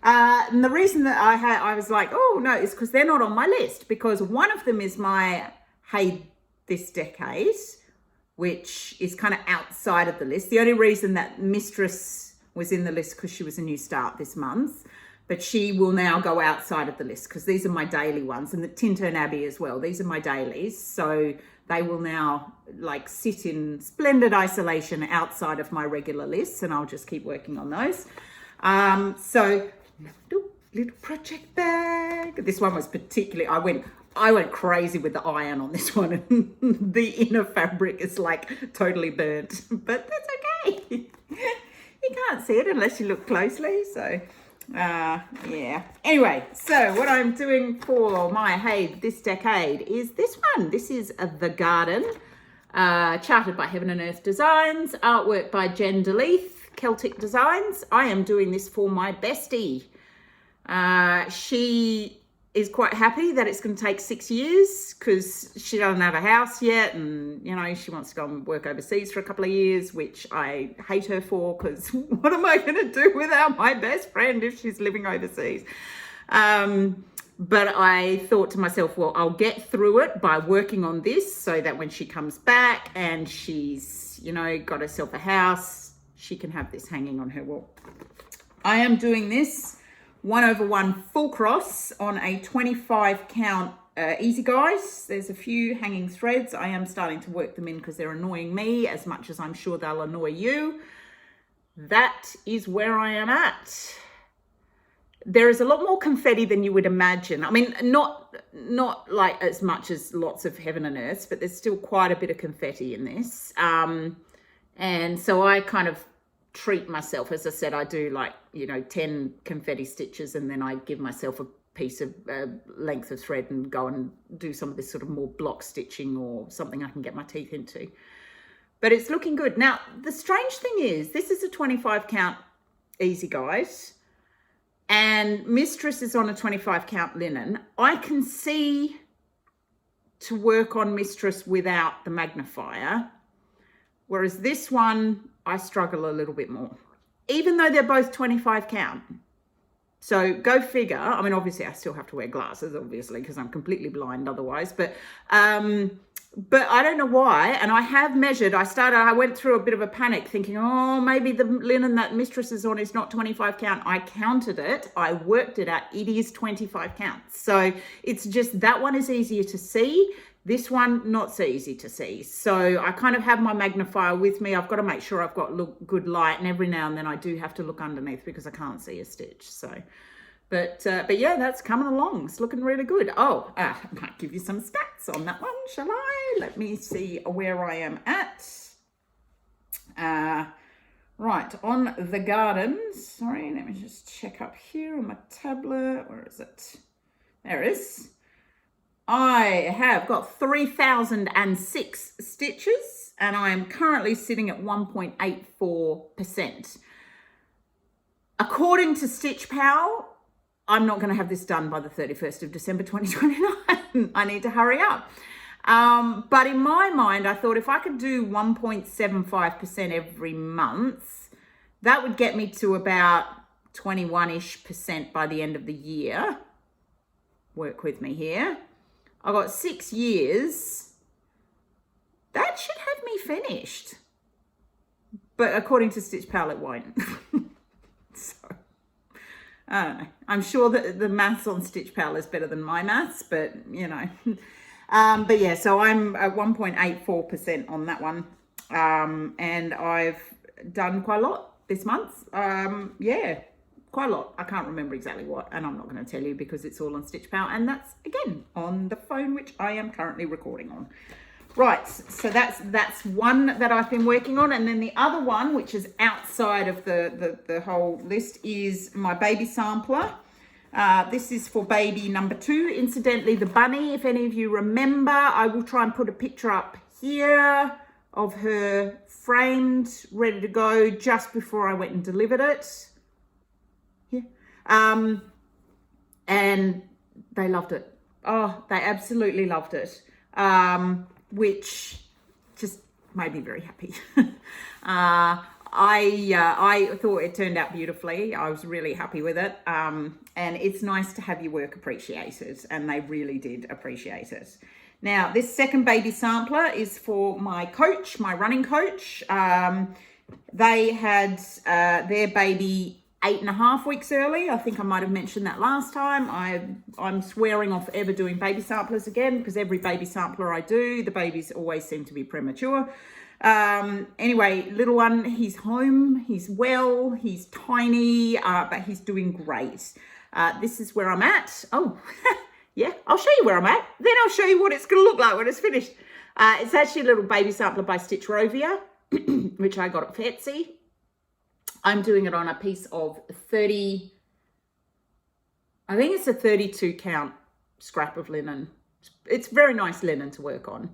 And the reason that I was like, oh no, is because they're not on my list, because one of them is my HAED this decade, which is kind of outside of the list. The only reason that Mistress was in the list because she was a new start this month, but she will now go outside of the list because these are my daily ones, and the Tintern Abbey as well. These are my dailies. So they will now like sit in splendid isolation outside of my regular lists, and I'll just keep working on those. So little project bag. This one was particularly, I went crazy with the iron on this one, and the inner fabric is like totally burnt, but that's okay. You can't see it unless you look closely. So yeah. Anyway, so what I'm doing for my HAED this decade is this one. This is The Garden, charted by Heaven and Earth Designs, artwork by Jen DeLeith, Celtic Designs. I am doing this for my bestie. She is quite happy that it's going to take 6 years because she doesn't have a house yet, and you know, she wants to go and work overseas for a couple of years, which I hate her for, because what am I going to do without my best friend if she's living overseas? But I thought to myself, well, I'll get through it by working on this so that when she comes back and she's, you know, got herself a house, she can have this hanging on her wall. I am doing this 1/1 full cross on a 25 count easy guys. There's a few hanging threads. I am starting to work them in because they're annoying me as much as I'm sure they'll annoy you. That is where I am at. There is a lot more confetti than you would imagine. I mean, not like as much as lots of Heaven and Earth, but there's still quite a bit of confetti in this. And so I kind of treat myself, as I said, I do like, you know, 10 confetti stitches, and then I give myself a piece of length of thread and go and do some of this sort of more block stitching or something I can get my teeth into. But it's looking good. Now, the strange thing is, this is a 25 count easy guys, and Mistress is on a 25 count linen. I can see to work on Mistress without the magnifier, whereas this one, I struggle a little bit more, even though they're both 25 count. So go figure. I mean, obviously I still have to wear glasses, obviously, because I'm completely blind otherwise, but I don't know why. And I have measured, I went through a bit of a panic thinking, oh, maybe the linen that Mistress is on is not 25 count. I counted it. I worked it out. It is 25 count. So it's just, that one is easier to see. This one, not so easy to see. So I kind of have my magnifier with me. I've got to make sure I've got good light, and every now and then I do have to look underneath because I can't see a stitch. So, but yeah, that's coming along. It's looking really good. Oh, I might give you some stats on that one, shall I? Let me see where I am at. Right, on The Garden. Sorry, let me just check up here on my tablet. Where is it? There it is. I have got 3,006 stitches, and I am currently sitting at 1.84%. According to Stitch Pal, I'm not going to have this done by the 31st of December 2029. I need to hurry up. But in my mind, I thought if I could do 1.75% every month, that would get me to about 21-ish% by the end of the year. Work with me here. I've got 6 years. That should have me finished. But according to Stitch Pal, it won't. So, I don't know. I'm sure that the maths on Stitch Pal is better than my maths, but, you know. But yeah, so I'm at 1.84% on that one. And I've done quite a lot this month. Yeah. Quite a lot. I can't remember exactly what, and I'm not going to tell you because it's all on Stitch Pal, and that's again on the phone which I am currently recording on. Right, so that's one that I've been working on, and then the other one, which is outside of the whole list, is my baby sampler. This is for baby number 2. Incidentally, the bunny, if any of you remember, I will try and put a picture up here of her framed, ready to go, just before I went and delivered it. And they loved it. Oh, they absolutely loved it, which just made me very happy. I thought it turned out beautifully. I was really happy with it. And it's nice to have your work appreciated, and they really did appreciate it. Now, this second baby sampler is for my coach, my running coach. They had their baby 8.5 weeks early. I think I might have mentioned that last time. I'm swearing off ever doing baby samplers again, because every baby sampler I do, the babies always seem to be premature. Anyway, little one, he's home, he's well, he's tiny, but he's doing great. This is where I'm at. Oh, yeah, I'll show you where I'm at. Then I'll show you what it's going to look like when it's finished. It's actually a little baby sampler by Stitch Rovia, which I got at Etsy. I'm doing it on a piece of 30, I think it's a 32 count scrap of linen. It's very nice linen to work on.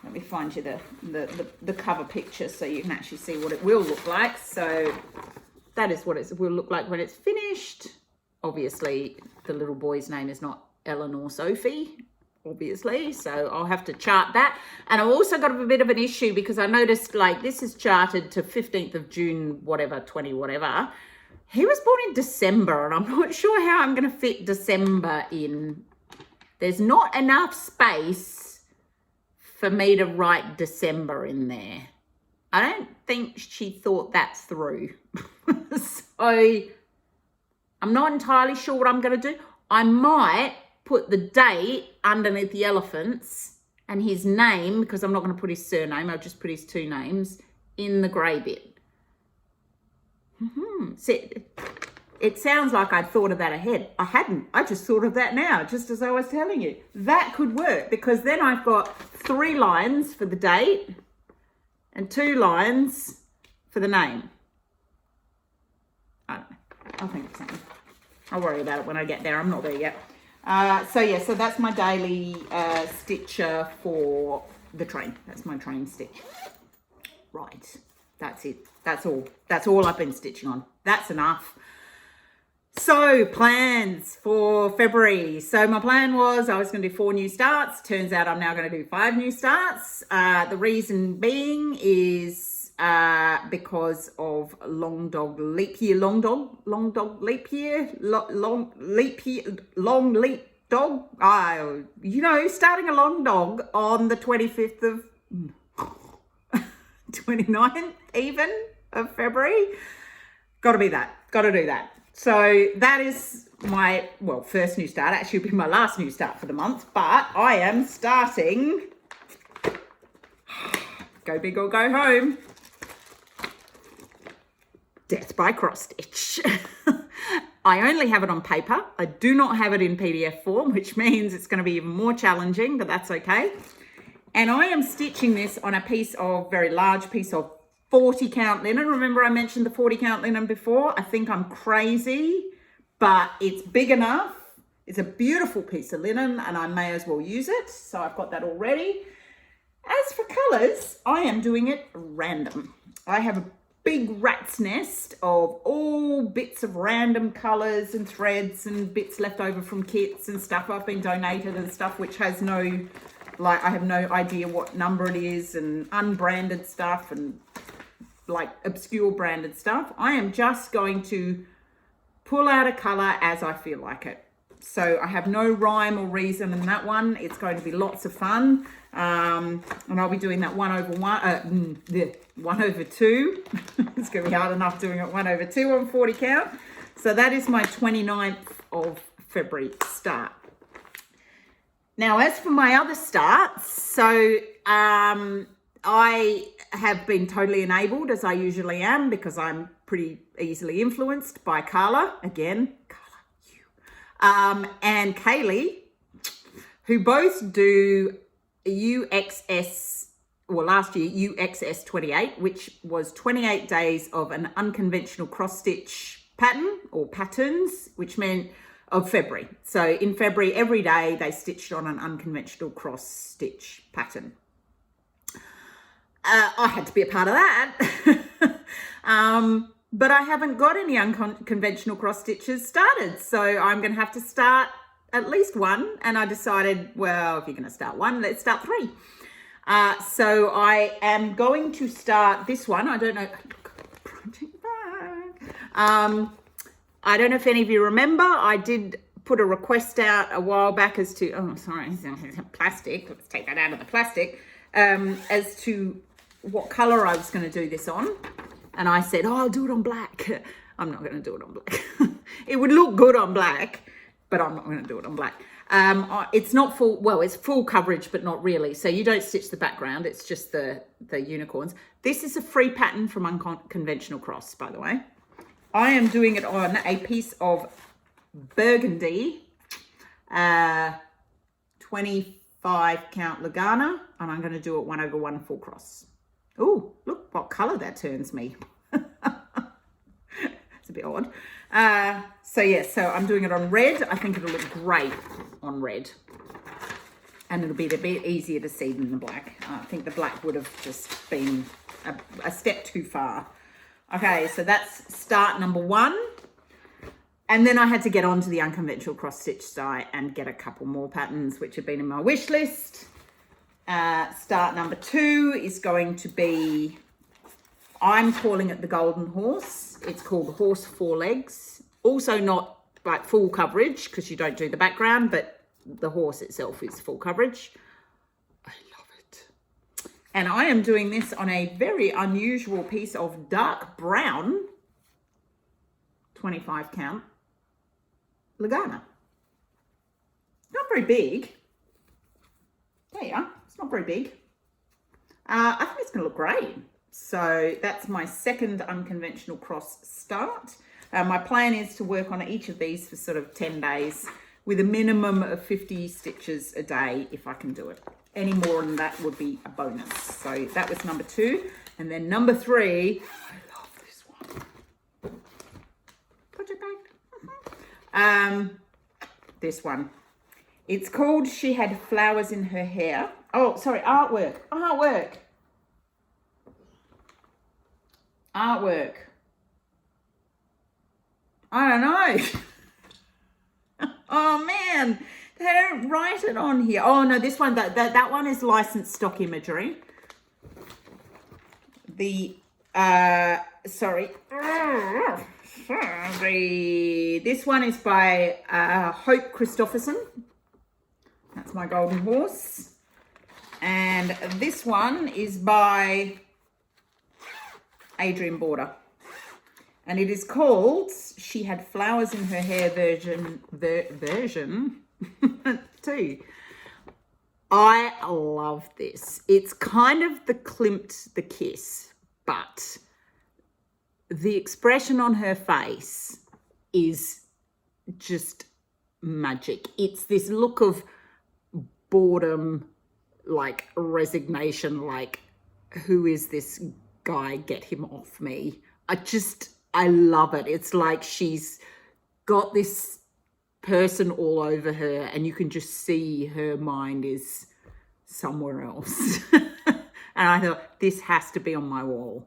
Let me find you the cover picture so you can actually see what it will look like. So that is what it will look like when it's finished. Obviously, the little boy's name is not Ellen or Sophie, obviously, so I'll have to chart that. And I've also got a bit of an issue because I noticed, like, this is charted to 15th of June, whatever, 20, whatever. He was born in December, and I'm not sure how I'm going to fit December in. There's not enough space for me to write December in there. I don't think she thought that through. So I'm not entirely sure what I'm going to do. I might put the date underneath the elephants and his name, because I'm not going to put his surname, I'll just put his two names in the grey bit. See, it sounds like I'd thought of that ahead. I hadn't. I just thought of that now, just as I was telling you. That could work, because then I've got 3 lines for the date and 2 lines for the name. I don't know. I'll think of something. I'll worry about it when I get there. I'm not there yet. So that's my daily stitcher for the train. That's my train stitch. Right. That's it. That's all. That's all I've been stitching on. That's enough. So, plans for February. So my plan was I was going to do 4 new starts. Turns out I'm now going to do 5 new starts. The reason being is because of long dog leap year, long leap dog. You know, starting a long dog on the 25th of 29th even of February. Got to do that. So that is my, well, first new start. Actually, will be my last new start for the month, but I am starting Go Big or Go Home. Death by Cross Stitch. I only have it on paper. I do not have it in PDF form, which means it's going to be even more challenging, but that's okay. And I am stitching this on a very large piece of 40 count linen. Remember I mentioned the 40 count linen before? I think I'm crazy, but it's big enough. It's a beautiful piece of linen and I may as well use it. So I've got that already. As for colours, I am doing it random. I have a big rat's nest of all bits of random colours and threads and bits left over from kits and stuff I've been donated and stuff which has no, like, I have no idea what number it is, and unbranded stuff and like obscure branded stuff. I am just going to pull out a colour as I feel like it. So I have no rhyme or reason in that one. It's going to be lots of fun. And I'll be doing that 1/2. It's going to be hard enough doing it 1/2 on 40 count. So that is my 29th of February start. Now, as for my other starts, so I have been totally enabled, as I usually am, because I'm pretty easily influenced by Carla. Again, Carla, you. And Kaylee, who both do UXS, well, last year, UXS 28, which was 28 days of an unconventional cross-stitch pattern, or patterns, which meant of February. So in February, every day they stitched on an unconventional cross-stitch pattern. I had to be a part of that. but I haven't got any unconventional cross stitches started. So I'm going to have to start at least one. And I decided, well, if you're going to start one, let's start 3. So I am going to start this one. I don't know. I don't know if any of you remember, I did put a request out a while back as to, oh, sorry, plastic. Let's take that out of the plastic. As to what color I was going to do this on. And I said, oh, I'll do it on black. I'm not going to do it on black. It would look good on black, but I'm not going to do it on black. It's not full, well, it's full coverage, but not really. So you don't stitch the background. It's just the unicorns. This is a free pattern from Unconventional Cross, by the way. I am doing it on a piece of burgundy, 25 count Lugana, and I'm going to do it 1/1 full cross. Oh, look what color that turns me. It's a bit odd. So I'm doing it on red. I think it'll look great on red. And it'll be a bit easier to see than the black. I think the black would have just been a step too far. Okay, so that's start number 1. And then I had to get on to the unconventional cross stitch die and get a couple more patterns, which have been in my wish list. Start number 2 is going to be, I'm calling it the Golden Horse. It's called the Horse 4 Legs. Also not like full coverage because you don't do the background, but the horse itself is full coverage. I love it. And I am doing this on a very unusual piece of dark brown, 25 count, Lugana. Not very big. There you are. It's not very big. I think it's going to look great. So that's my second unconventional cross start. My plan is to work on each of these for sort of 10 days with a minimum of 50 stitches a day if I can do it. Any more than that would be a bonus. So that was number 2. And then number 3, I love this one. Put it back. This one. It's called She Had Flowers in Her Hair. Oh, sorry, artwork. I don't know. Oh man, they don't write it on here. Oh no, this one, that one is licensed stock imagery. This one is by Hope Christopherson. That's my Golden Horse. And this one is by Adrian Border. And it is called She Had Flowers in Her Hair version 2. I love this. It's kind of the Klimt the Kiss, but the expression on her face is just magic. It's this look of boredom, like resignation, like, who is this guy? Get him off me. I love it. It's like she's got this person all over her and you can just see her mind is somewhere else. And I thought, this has to be on my wall.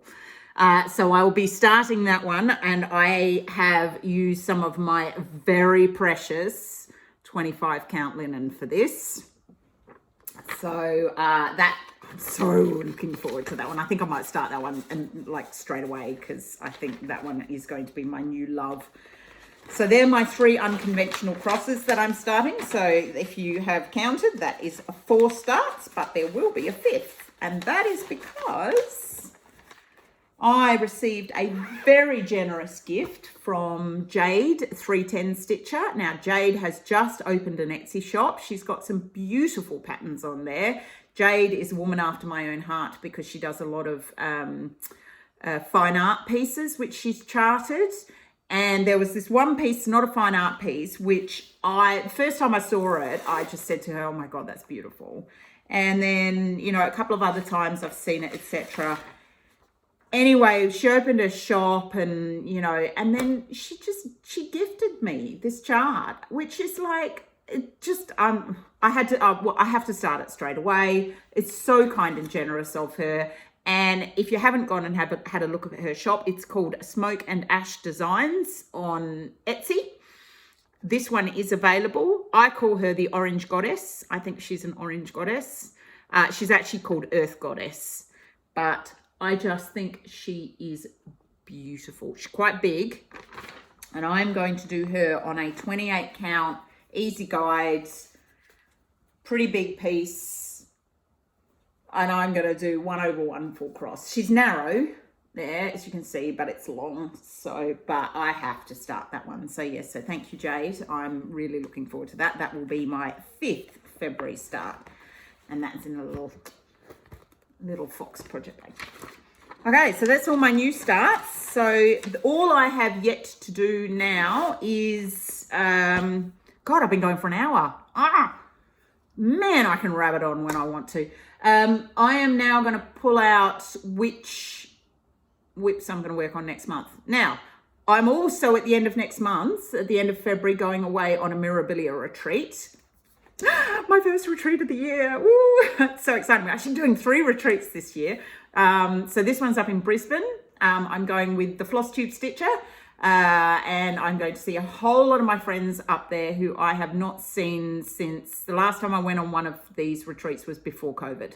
So I will be starting that one, and I have used some of my very precious 25 count linen for this. So I'm so looking forward to that one. I think I might start that one and like straight away because I think that one is going to be my new love. So they're my 3 unconventional crosses that I'm starting. So if you have counted, that is 4 starts, but there will be a 5th. And that is because I received a very generous gift from Jade 310 Stitcher. Now, Jade has just opened an Etsy shop. She's got some beautiful patterns on there. Jade is a woman after my own heart because she does a lot of fine art pieces, which she's charted. And there was this one piece, not a fine art piece, which first time I saw it, I just said to her, oh my God, that's beautiful. And then, you know, a couple of other times I've seen it, etc. Anyway, she opened a shop and, you know, and then she gifted me this chart, which is like, it just, I have to start it straight away. It's so kind and generous of her. And if you haven't gone and had a look at her shop, it's called Smoke and Ash Designs on Etsy. This one is available. I call her the Orange Goddess. I think she's an orange goddess. She's actually called Earth Goddess, but I just think she is beautiful. She's quite big, and I'm going to do her on a 28 count, easy guide, pretty big piece, and I'm going to do 1/1 full cross. She's narrow there, as you can see, but it's long, so, but I have to start that one. So yes, so thank you, Jade. I'm really looking forward to that. That will be my 5th February start, and that's in a little fox project bag. Okay, so that's all my new starts. So all I have yet to do now is, God, I've been going for an hour. Man, I can rabbit on when I want to. I am now going to pull out which whips I'm going to work on next month. Now, I'm also at the end of next month, at the end of February, going away on a Mirabilia retreat. My first retreat of the year. Woo! It's so exciting. We're actually doing 3 retreats this year. So this one's up in Brisbane. I'm going with the FlossTube Stitcher, and I'm going to see a whole lot of my friends up there who I have not seen since the last time I went on one of these retreats was before COVID.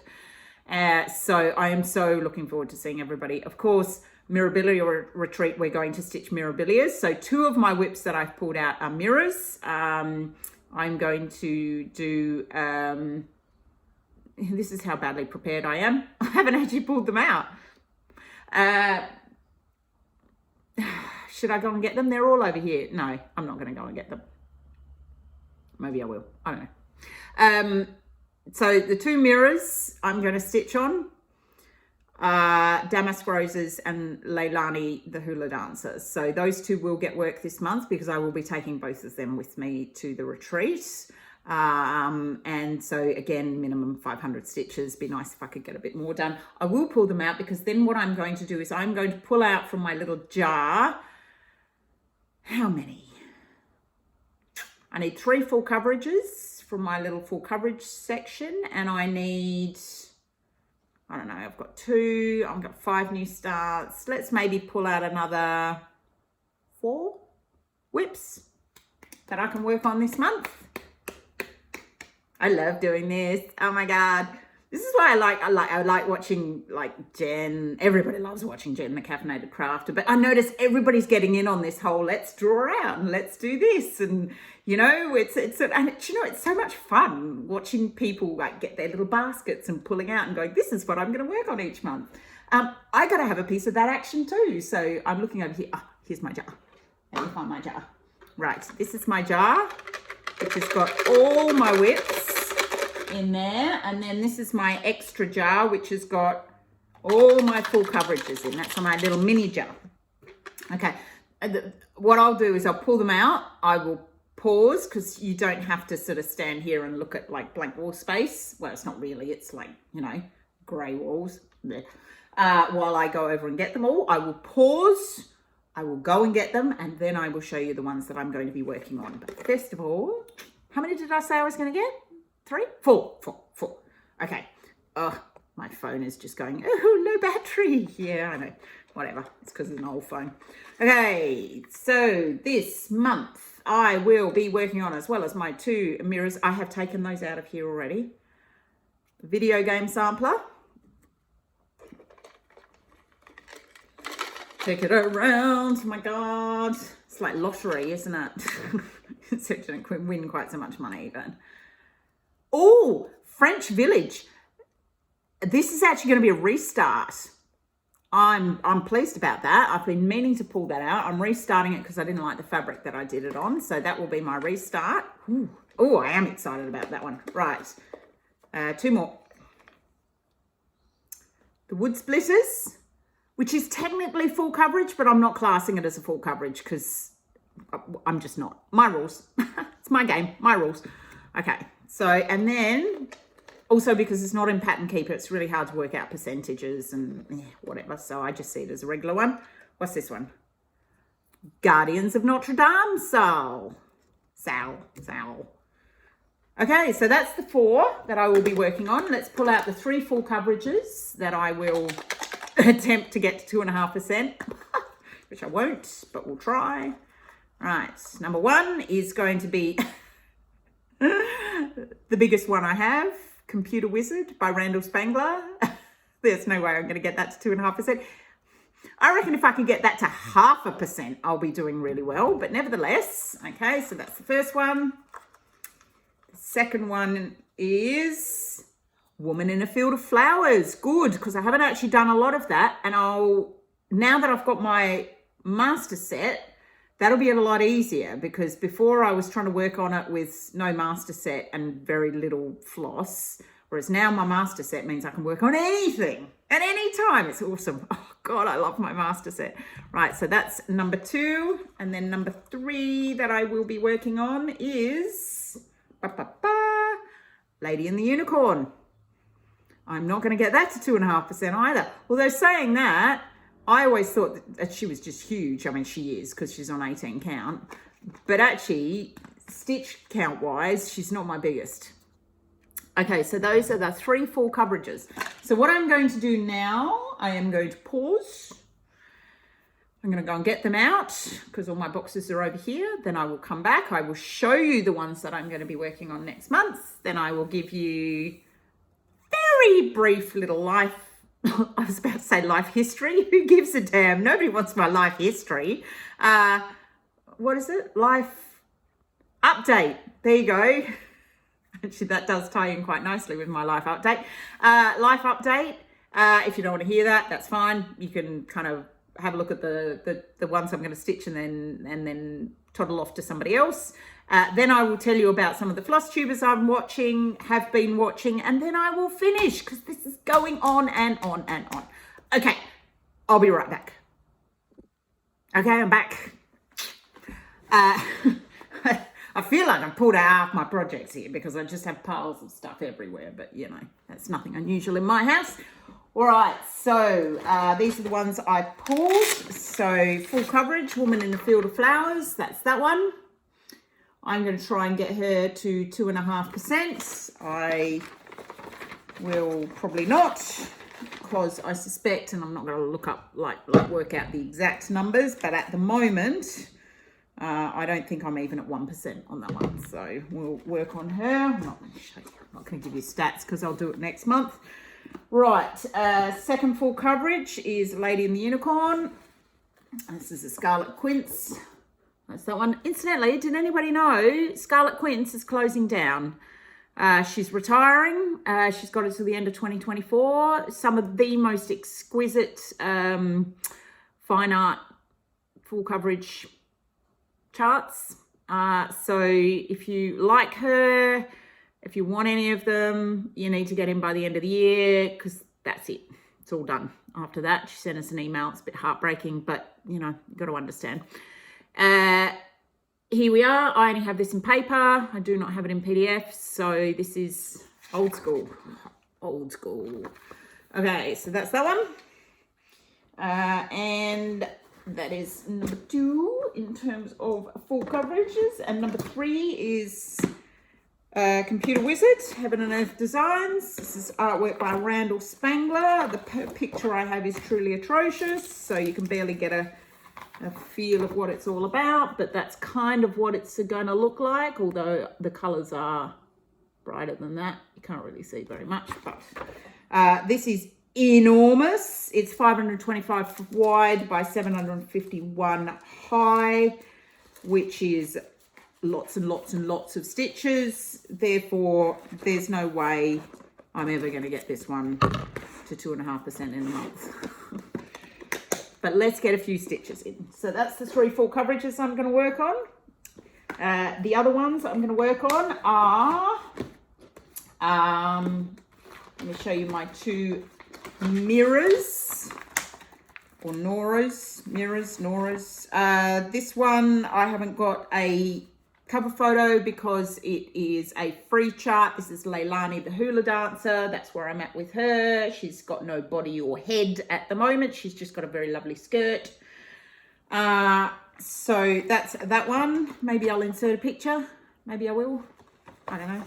So I am so looking forward to seeing everybody. Of course, Mirabilia retreat, we're going to stitch Mirabilias. So 2 of my whips that I've pulled out are mirrors. I'm going to do, this is how badly prepared I am. I haven't actually pulled them out. Should I go and get them? They're all over here. No, I'm not going to go and get them. Maybe I will. I don't know. So the 2 mirrors I'm going to stitch on Damask Roses and Leilani the Hula Dancer. So those 2 will get work this month because I will be taking both of them with me to the retreat. And so again, minimum 500 stitches. Be nice if I could get a bit more done. I will pull them out because then what I'm going to do is I'm going to pull out from my little jar. How many? I need 3 full coverages from my little full coverage section, and I need, I don't know, I've got 2, I've got 5 new starts. Let's maybe pull out another 4 whips that I can work on this month. I love doing this. Oh my God. This is why I like watching like Jen. Everybody loves watching Jen, the Caffeinated Crafter. But I notice everybody's getting in on this whole let's draw out and let's do this. And you know, it's so much fun watching people like get their little baskets and pulling out and going, this is what I'm going to work on each month. I got to have a piece of that action too. So I'm looking over here. Oh, here's my jar. Let me find my jar. Right, this is my jar, which has got all my whips in there, and then this is my extra jar which has got all my full coverages in. That's my little mini jar. Okay, what I'll do is I'll pull them out. I will pause because you don't have to sort of stand here and look at like blank wall space. Well, it's not really, it's like, you know, grey walls. While I go over and get them all, I will pause, I will go and get them, and then I will show you the ones that I'm going to be working on. But first of all, how many did I say I was going to get? 3? 4. Okay. Oh, my phone is just going, oh, low battery. Yeah, I know. Whatever. It's because it's an old phone. Okay. So this month I will be working on, as well as my 2 mirrors. I have taken those out of here already. Video game sampler. Take it around. Oh my God. It's like lottery, isn't it? Except you don't win quite so much money, but... Oh, French Village. This is actually going to be a restart. I'm pleased about that. I've been meaning to pull that out. I'm restarting it because I didn't like the fabric that I did it on. So that will be my restart. Oh, I am excited about that one. Right. 2 more. The Wood Splitters, which is technically full coverage, but I'm not classing it as a full coverage because I'm just not. My rules. It's my game. My rules. Okay. So, and then also because it's not in Pattern Keeper, it's really hard to work out percentages and whatever. So I just see it as a regular one. What's this one? Guardians of Notre Dame. Sal. Okay, so that's the 4 that I will be working on. Let's pull out the 3 full coverages that I will attempt to get to 2.5%, which I won't, but we'll try. Right, number 1 is going to be the biggest one I have, Computer Wizard by Randall Spangler. There's no way I'm going to get that to 2.5%. I reckon if I can get that to 0.5%, I'll be doing really well. But nevertheless, okay, so that's the first one. The second one is Woman in a Field of Flowers. Good, because I haven't actually done a lot of that. And now that I've got my master set, that'll be a lot easier, because before I was trying to work on it with no master set and very little floss. Whereas now my master set means I can work on anything at any time. It's awesome. Oh God, I love my master set. Right, so that's number 2. And then number 3 that I will be working on is Lady and the Unicorn. I'm not going to get that to 2.5% either. Although saying that, I always thought that she was just huge. I mean, she is, because she's on 18 count. But actually, stitch count wise, she's not my biggest. Okay, so those are the 3 full coverages. So what I'm going to do now, I am going to pause. I'm going to go and get them out, because all my boxes are over here. Then I will come back. I will show you the ones that I'm going to be working on next month. Then I will give you very brief little life, I was about to say life history. Who gives a damn? Nobody wants my life history. What is it? Life update. There you go. Actually, that does tie in quite nicely with my life update. Life update. If you don't want to hear that, that's fine. You can kind of have a look at the ones I'm going to stitch and then toddle off to somebody else. Then I will tell you about some of the FlossTubers have been watching, and then I will finish, because this is going on and on and on. Okay, I'll be right back. Okay, I'm back. I feel like I've pulled out half my projects here, because I just have piles of stuff everywhere, but you know, that's nothing unusual in my house. All right, so these are the ones I pulled. So full coverage, Woman in a Field of Flowers, that's that one. I'm going to try and get her to 2.5%. I will probably not, because I suspect, and I'm not going to look up, work out the exact numbers, but at the moment, I don't think I'm even at 1% on that one. So we'll work on her. I'm not going to show you. I'm not going to give you stats, because I'll do it next month. Right, second full coverage is Lady and the Unicorn. This is a Scarlet Quince. That's that one. Incidentally, did anybody know Scarlet Quince is closing down? She's retiring. She's got it till the end of 2024. Some of the most exquisite fine art full coverage charts. So if you like her, if you want any of them, you need to get in by the end of the year, because that's it. It's all done. After that, she sent us an email. It's a bit heartbreaking, but, you know, you've got to understand. Here we are. I only have this in paper. I do not have it in PDF. So this is old school. Old school. Okay, so that's that one. And that is number 2 in terms of full coverages. And number 3 is Computer Wizard, Heaven and Earth Designs. This is artwork by Randall Spangler. The picture I have is truly atrocious, so you can barely get a feel of what it's all about, but that's kind of what it's going to look like, although the colours are brighter than that. You can't really see very much, but this is enormous. It's 525 wide by 751 high, which is lots and lots and lots of stitches. Therefore, there's no way I'm ever going to get this one to 2.5% in a month. But let's get a few stitches in. So that's the 3 full coverages I'm going to work on. The other ones I'm going to work on are, let me show you my 2 mirrors, or Noras, mirrors, Noras. This one, I haven't got a cover photo because it is a free chart. This is Leilani, the hula dancer. That's where I'm at with her. She's got no body or head at the moment. She's just got a very lovely skirt. So that's that one. Maybe I'll insert a picture. Maybe I will. I don't know.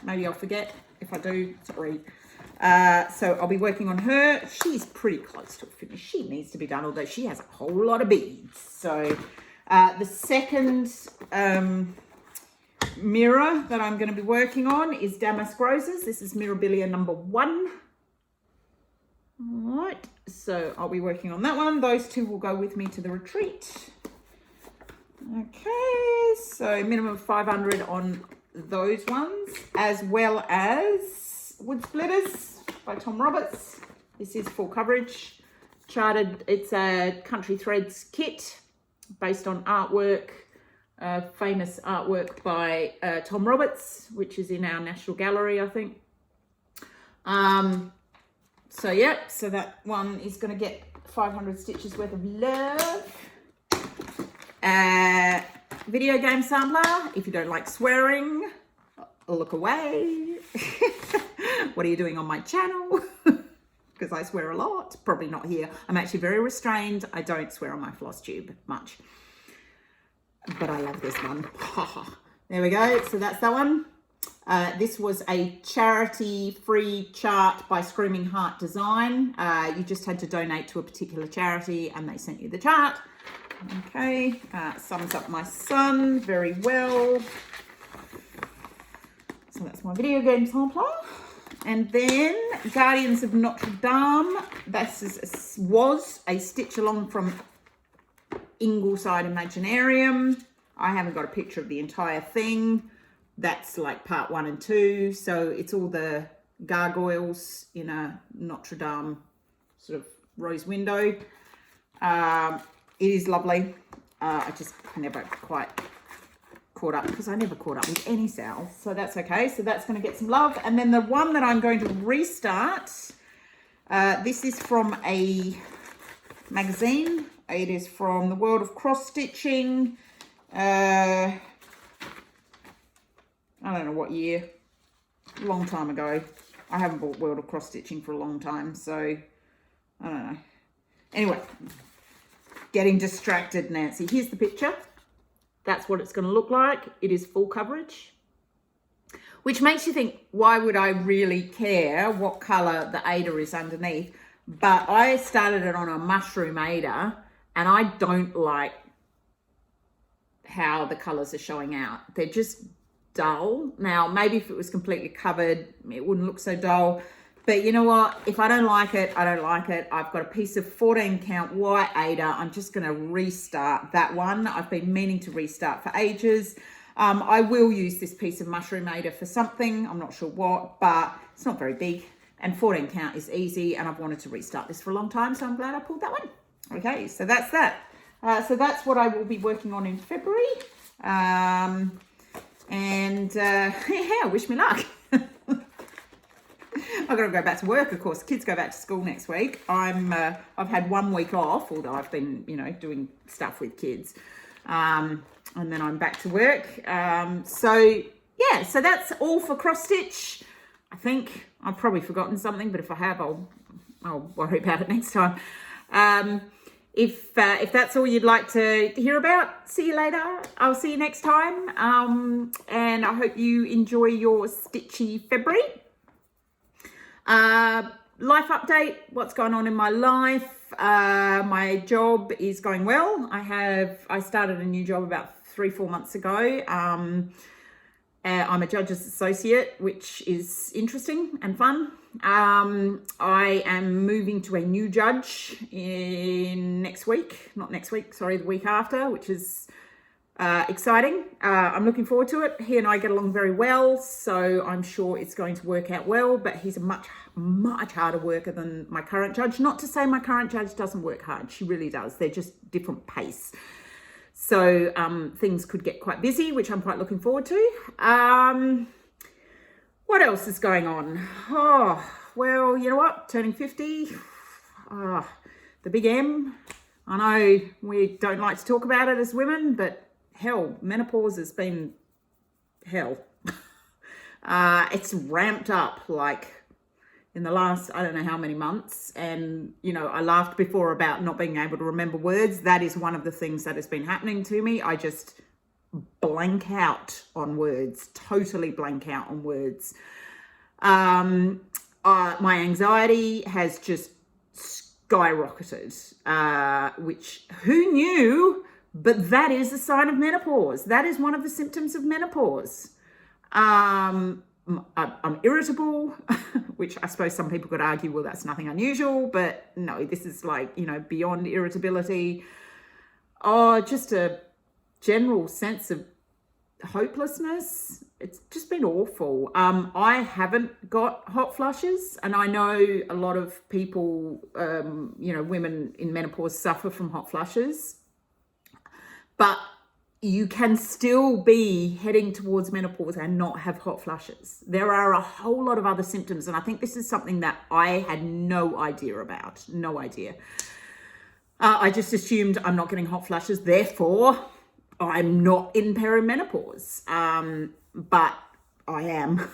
Maybe I'll forget. If I do, sorry. So I'll be working on her. She's pretty close to a finish. She needs to be done, although she has a whole lot of beads. So the second mirror that I'm going to be working on is Damask Roses. This is Mirabilia number 1. All right, so I'll be working on that one. Those two will go with me to the retreat. Okay, so minimum of 500 on those ones, as well as Wood Splitters by Tom Roberts. This is full coverage, charted. It's a Country Threads kit based on artwork, famous artwork by Tom Roberts, which is in our National Gallery, I think. So yeah, so that one is going to get 500 stitches worth of love. Video game sampler. If you don't like swearing, look away. What are you doing on my channel? Because I swear a lot. Probably not here. I'm actually very restrained. I don't swear on my FlossTube much. But I love this one. There we go. So that's that one. This was a charity free chart by Screaming Heart Design. You just had to donate to a particular charity and they sent you the chart. Okay, sums up my son very well. So that's my video game sampler. And then Guardians of Notre Dame. This was a stitch along from Ingleside Imaginarium. I haven't got a picture of the entire thing. That's like part 1 and 2. So it's all the gargoyles in a Notre Dame sort of rose window. It is lovely. I just never quite caught up because I never caught up with any sales. So that's okay. So that's going to get some love. And then the one that I'm going to restart, this is from a magazine. It is from the World of Cross Stitching. I don't know what year. A long time ago. I haven't bought World of Cross Stitching for a long time. So I don't know. Anyway. Getting distracted, Nancy. Here's the picture. That's what it's going to look like. It is full coverage, which makes you think, why would I really care what color the Ada is underneath? But I started it on a mushroom Ada, and I don't like how the colors are showing out. They're just dull. Now, maybe if it was completely covered, it wouldn't look so dull. But you know what? If I don't like it, I don't like it. I've got a piece of 14 count white Ada. I'm just going to restart that one. I've been meaning to restart for ages. I will use this piece of mushroom Ada for something. I'm not sure what, but it's not very big. And 14 count is easy. And I've wanted to restart this for a long time. So I'm glad I pulled that one. Okay, so that's that. So that's what I will be working on in February. Yeah, wish me luck. I've got to go back to work, of course. Kids go back to school next week. I've had 1 week off, although I've been, doing stuff with kids. And then I'm back to work. So that's all for cross stitch. I think I've probably forgotten something, but if I have, I'll worry about it next time. If that's all you'd like to hear about, see you later. I'll see you next time. And I hope you enjoy your stitchy February. Life update, what's going on in my life. My job is going well. I started a new job about 3-4 months ago. I'm a judge's associate, which is interesting and fun. I am moving to a new judge the week after, which is exciting. I'm looking forward to it. He and I get along very well, so I'm sure it's going to work out well, but he's a much harder worker than my current judge. Not to say my current judge doesn't work hard. She really does. They're just different pace. So things could get quite busy, which I'm quite looking forward to. What else is going on? Oh, well, you know what? Turning 50. The big M. I know we don't like to talk about it as women, but hell, menopause has been hell. It's ramped up like in the last, I don't know how many months. And, I laughed before about not being able to remember words. That is one of the things that has been happening to me. I just blank out on words, totally blank out on words. my anxiety has just skyrocketed, which who knew? But that is a sign of menopause. That is one of the symptoms of menopause. I'm irritable, which I suppose some people could argue, well, that's nothing unusual, but no, this is like, beyond irritability. Oh, just a general sense of hopelessness. It's just been awful. I haven't got hot flushes, and I know a lot of people, women in menopause suffer from hot flushes, but you can still be heading towards menopause and not have hot flushes. There are a whole lot of other symptoms, and I think this is something that I had no idea about. No idea. I just assumed I'm not getting hot flushes, therefore I'm not in perimenopause. But I am.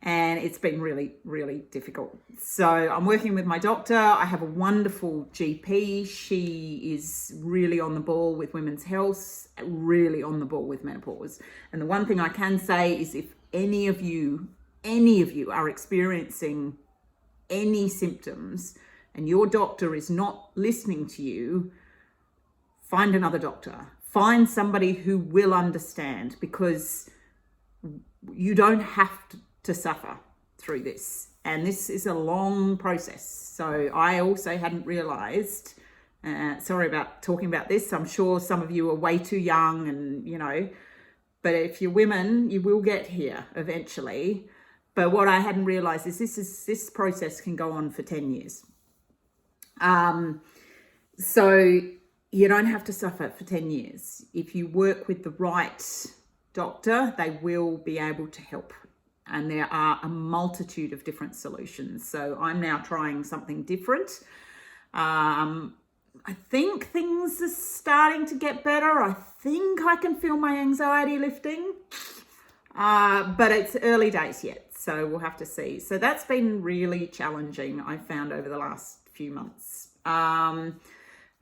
And it's been really, really difficult. So I'm working with my doctor. I have a wonderful GP. She is really on the ball with women's health, really on the ball with menopause. And the one thing I can say is if any of you are experiencing any symptoms and your doctor is not listening to you, find another doctor. Find somebody who will understand, because you don't have to suffer through this. And this is a long process. So I also hadn't realized, sorry about talking about this. I'm sure some of you are way too young and, but if you're women, you will get here eventually. But what I hadn't realized is this process can go on for 10 years. So you don't have to suffer for 10 years. If you work with the right doctor, they will be able to help. And there are a multitude of different solutions. So I'm now trying something different. I think things are starting to get better. I think I can feel my anxiety lifting. But it's early days yet, so we'll have to see. So that's been really challenging, I found, over the last few months.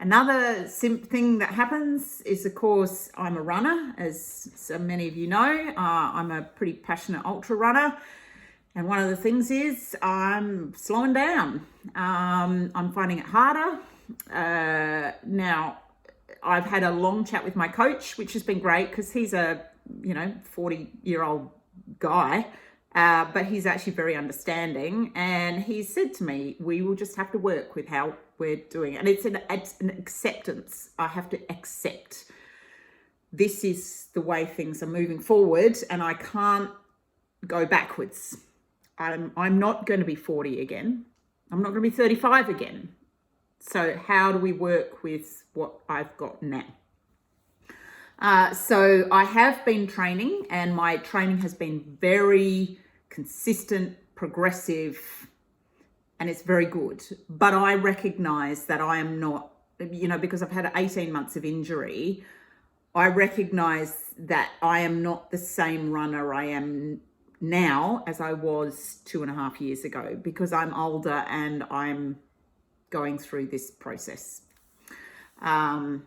Another thing that happens is, of course, I'm a runner, as so many of you know. I'm a pretty passionate ultra runner. And one of the things is I'm slowing down. I'm finding it harder. Now, I've had a long chat with my coach, which has been great because he's a, 40-year-old guy. But he's actually very understanding, and he said to me, we will just have to work with how we're doing it. And it's an acceptance. I have to accept this is the way things are moving forward, and I can't go backwards. I'm not going to be 40 again. I'm not going to be 35 again. So how do we work with what I've got now? So I have been training, and my training has been very consistent, progressive, and it's very good. But I recognize that I am not, because I've had 18 months of injury, I recognize that I am not the same runner I am now as I was 2.5 years ago, because I'm older and I'm going through this process. And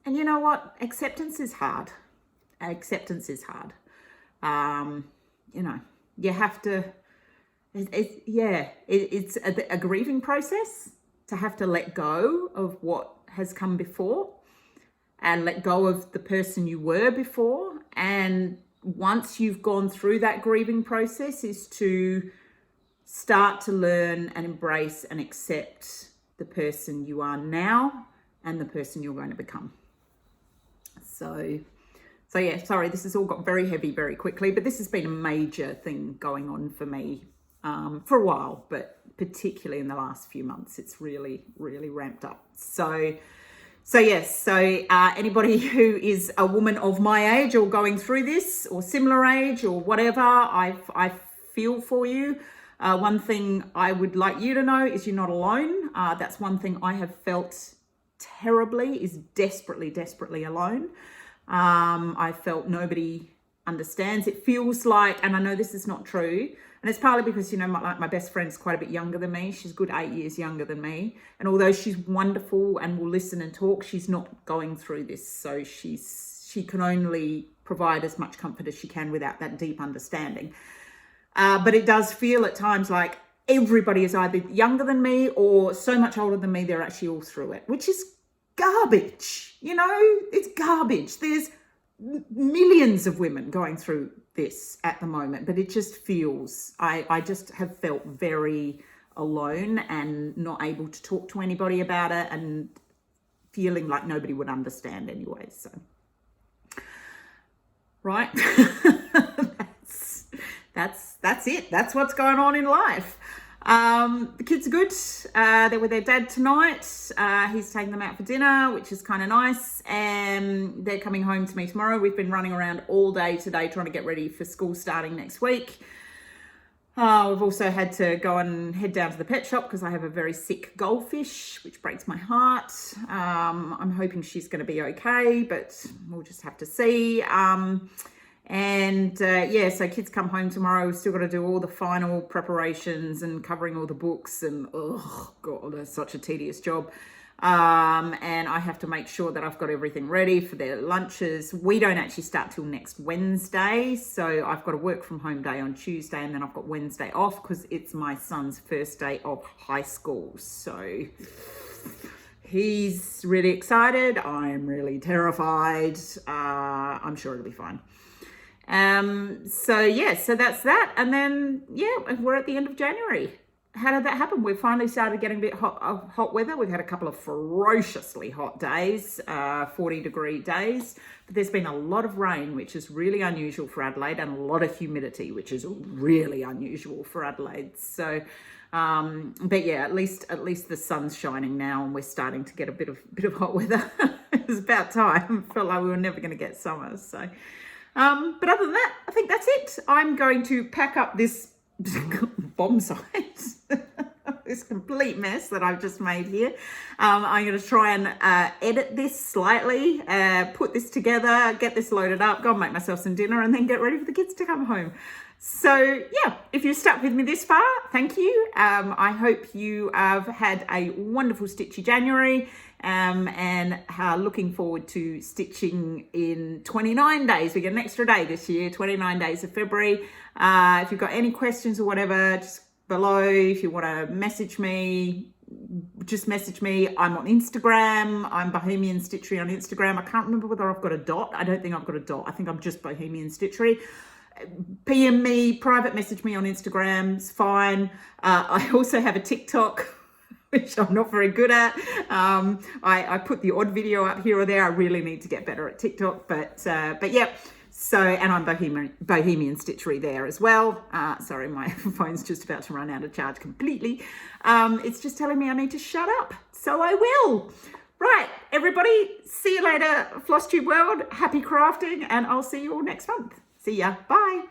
you know what? Acceptance is hard. You have to, it's a grieving process to have to let go of what has come before and let go of the person you were before. And once you've gone through that grieving process, is to start to learn and embrace and accept the person you are now and the person you're going to become. So yeah, sorry, this has all got very heavy very quickly, but this has been a major thing going on for me for a while, but particularly in the last few months, it's really, really ramped up. So anybody who is a woman of my age or going through this or similar age or whatever, I feel for you. One thing I would like you to know is you're not alone. That's one thing I have felt terribly, is desperately, desperately alone. I felt nobody understands. It feels like, and I know this is not true, and it's partly because, my best friend's quite a bit younger than me. She's a good 8 years younger than me. And although she's wonderful and will listen and talk, she's not going through this. So she can only provide as much comfort as she can without that deep understanding. But it does feel at times like everybody is either younger than me or so much older than me, they're actually all through it, which is garbage. You know, it's garbage. There's millions of women going through this at the moment, but it just feels, I just have felt very alone and not able to talk to anybody about it and feeling like nobody would understand anyway. So, right. That's it. That's what's going on in life. The kids are good. They're with their dad tonight. He's taking them out for dinner, which is kind of nice. And they're coming home to me tomorrow. We've been running around all day today trying to get ready for school starting next week. We've also had to go and head down to the pet shop because I have a very sick goldfish, which breaks my heart. I'm hoping she's going to be okay, but we'll just have to see. Yeah, so kids come home tomorrow. We've still got to do all the final preparations and covering all the books, and oh god, that's such a tedious job. And I have to make sure that I've got everything ready for their lunches. We don't actually start till next Wednesday, so I've got a work from home day on Tuesday, and then I've got Wednesday off because it's my son's first day of high school. So he's really excited. I'm really terrified. I'm sure it'll be fine. So that's that. And then, yeah, we're at the end of January. How did that happen? We've finally started getting a bit of hot weather. We've had a couple of ferociously hot days, 40-degree days. But there's been a lot of rain, which is really unusual for Adelaide, and a lot of humidity, which is really unusual for Adelaide. So, but yeah, at least the sun's shining now, and we're starting to get a bit of hot weather. It was about time. I felt like we were never going to get summer. So, but other than that, I think that's it. I'm going to pack up this bomb site, this complete mess that I've just made here. I'm going to try and edit this slightly, put this together, get this loaded up, go and make myself some dinner, and then get ready for the kids to come home. So yeah, if you've stuck with me this far, thank you. I hope you have had a wonderful stitchy January, and looking forward to stitching in 29 days. We get an extra day this year, 29 days of February. If you've got any questions or whatever, just below. If you want to message me, just message me. I'm on Instagram. I'm Bohemian Stitchery on Instagram. I can't remember whether I've got a dot. I don't think I've got a dot. I think I'm just Bohemian Stitchery. PM me, private message me on Instagram. It's fine. I also have a TikTok, which I'm not very good at. I put the odd video up here or there. I really need to get better at TikTok, but yeah. So, and I'm Bohemian Stitchery there as well. Sorry, my phone's just about to run out of charge completely. It's just telling me I need to shut up, so I will. Right, everybody, see you later, FlossTube world. Happy crafting, and I'll see you all next month. See ya. Bye.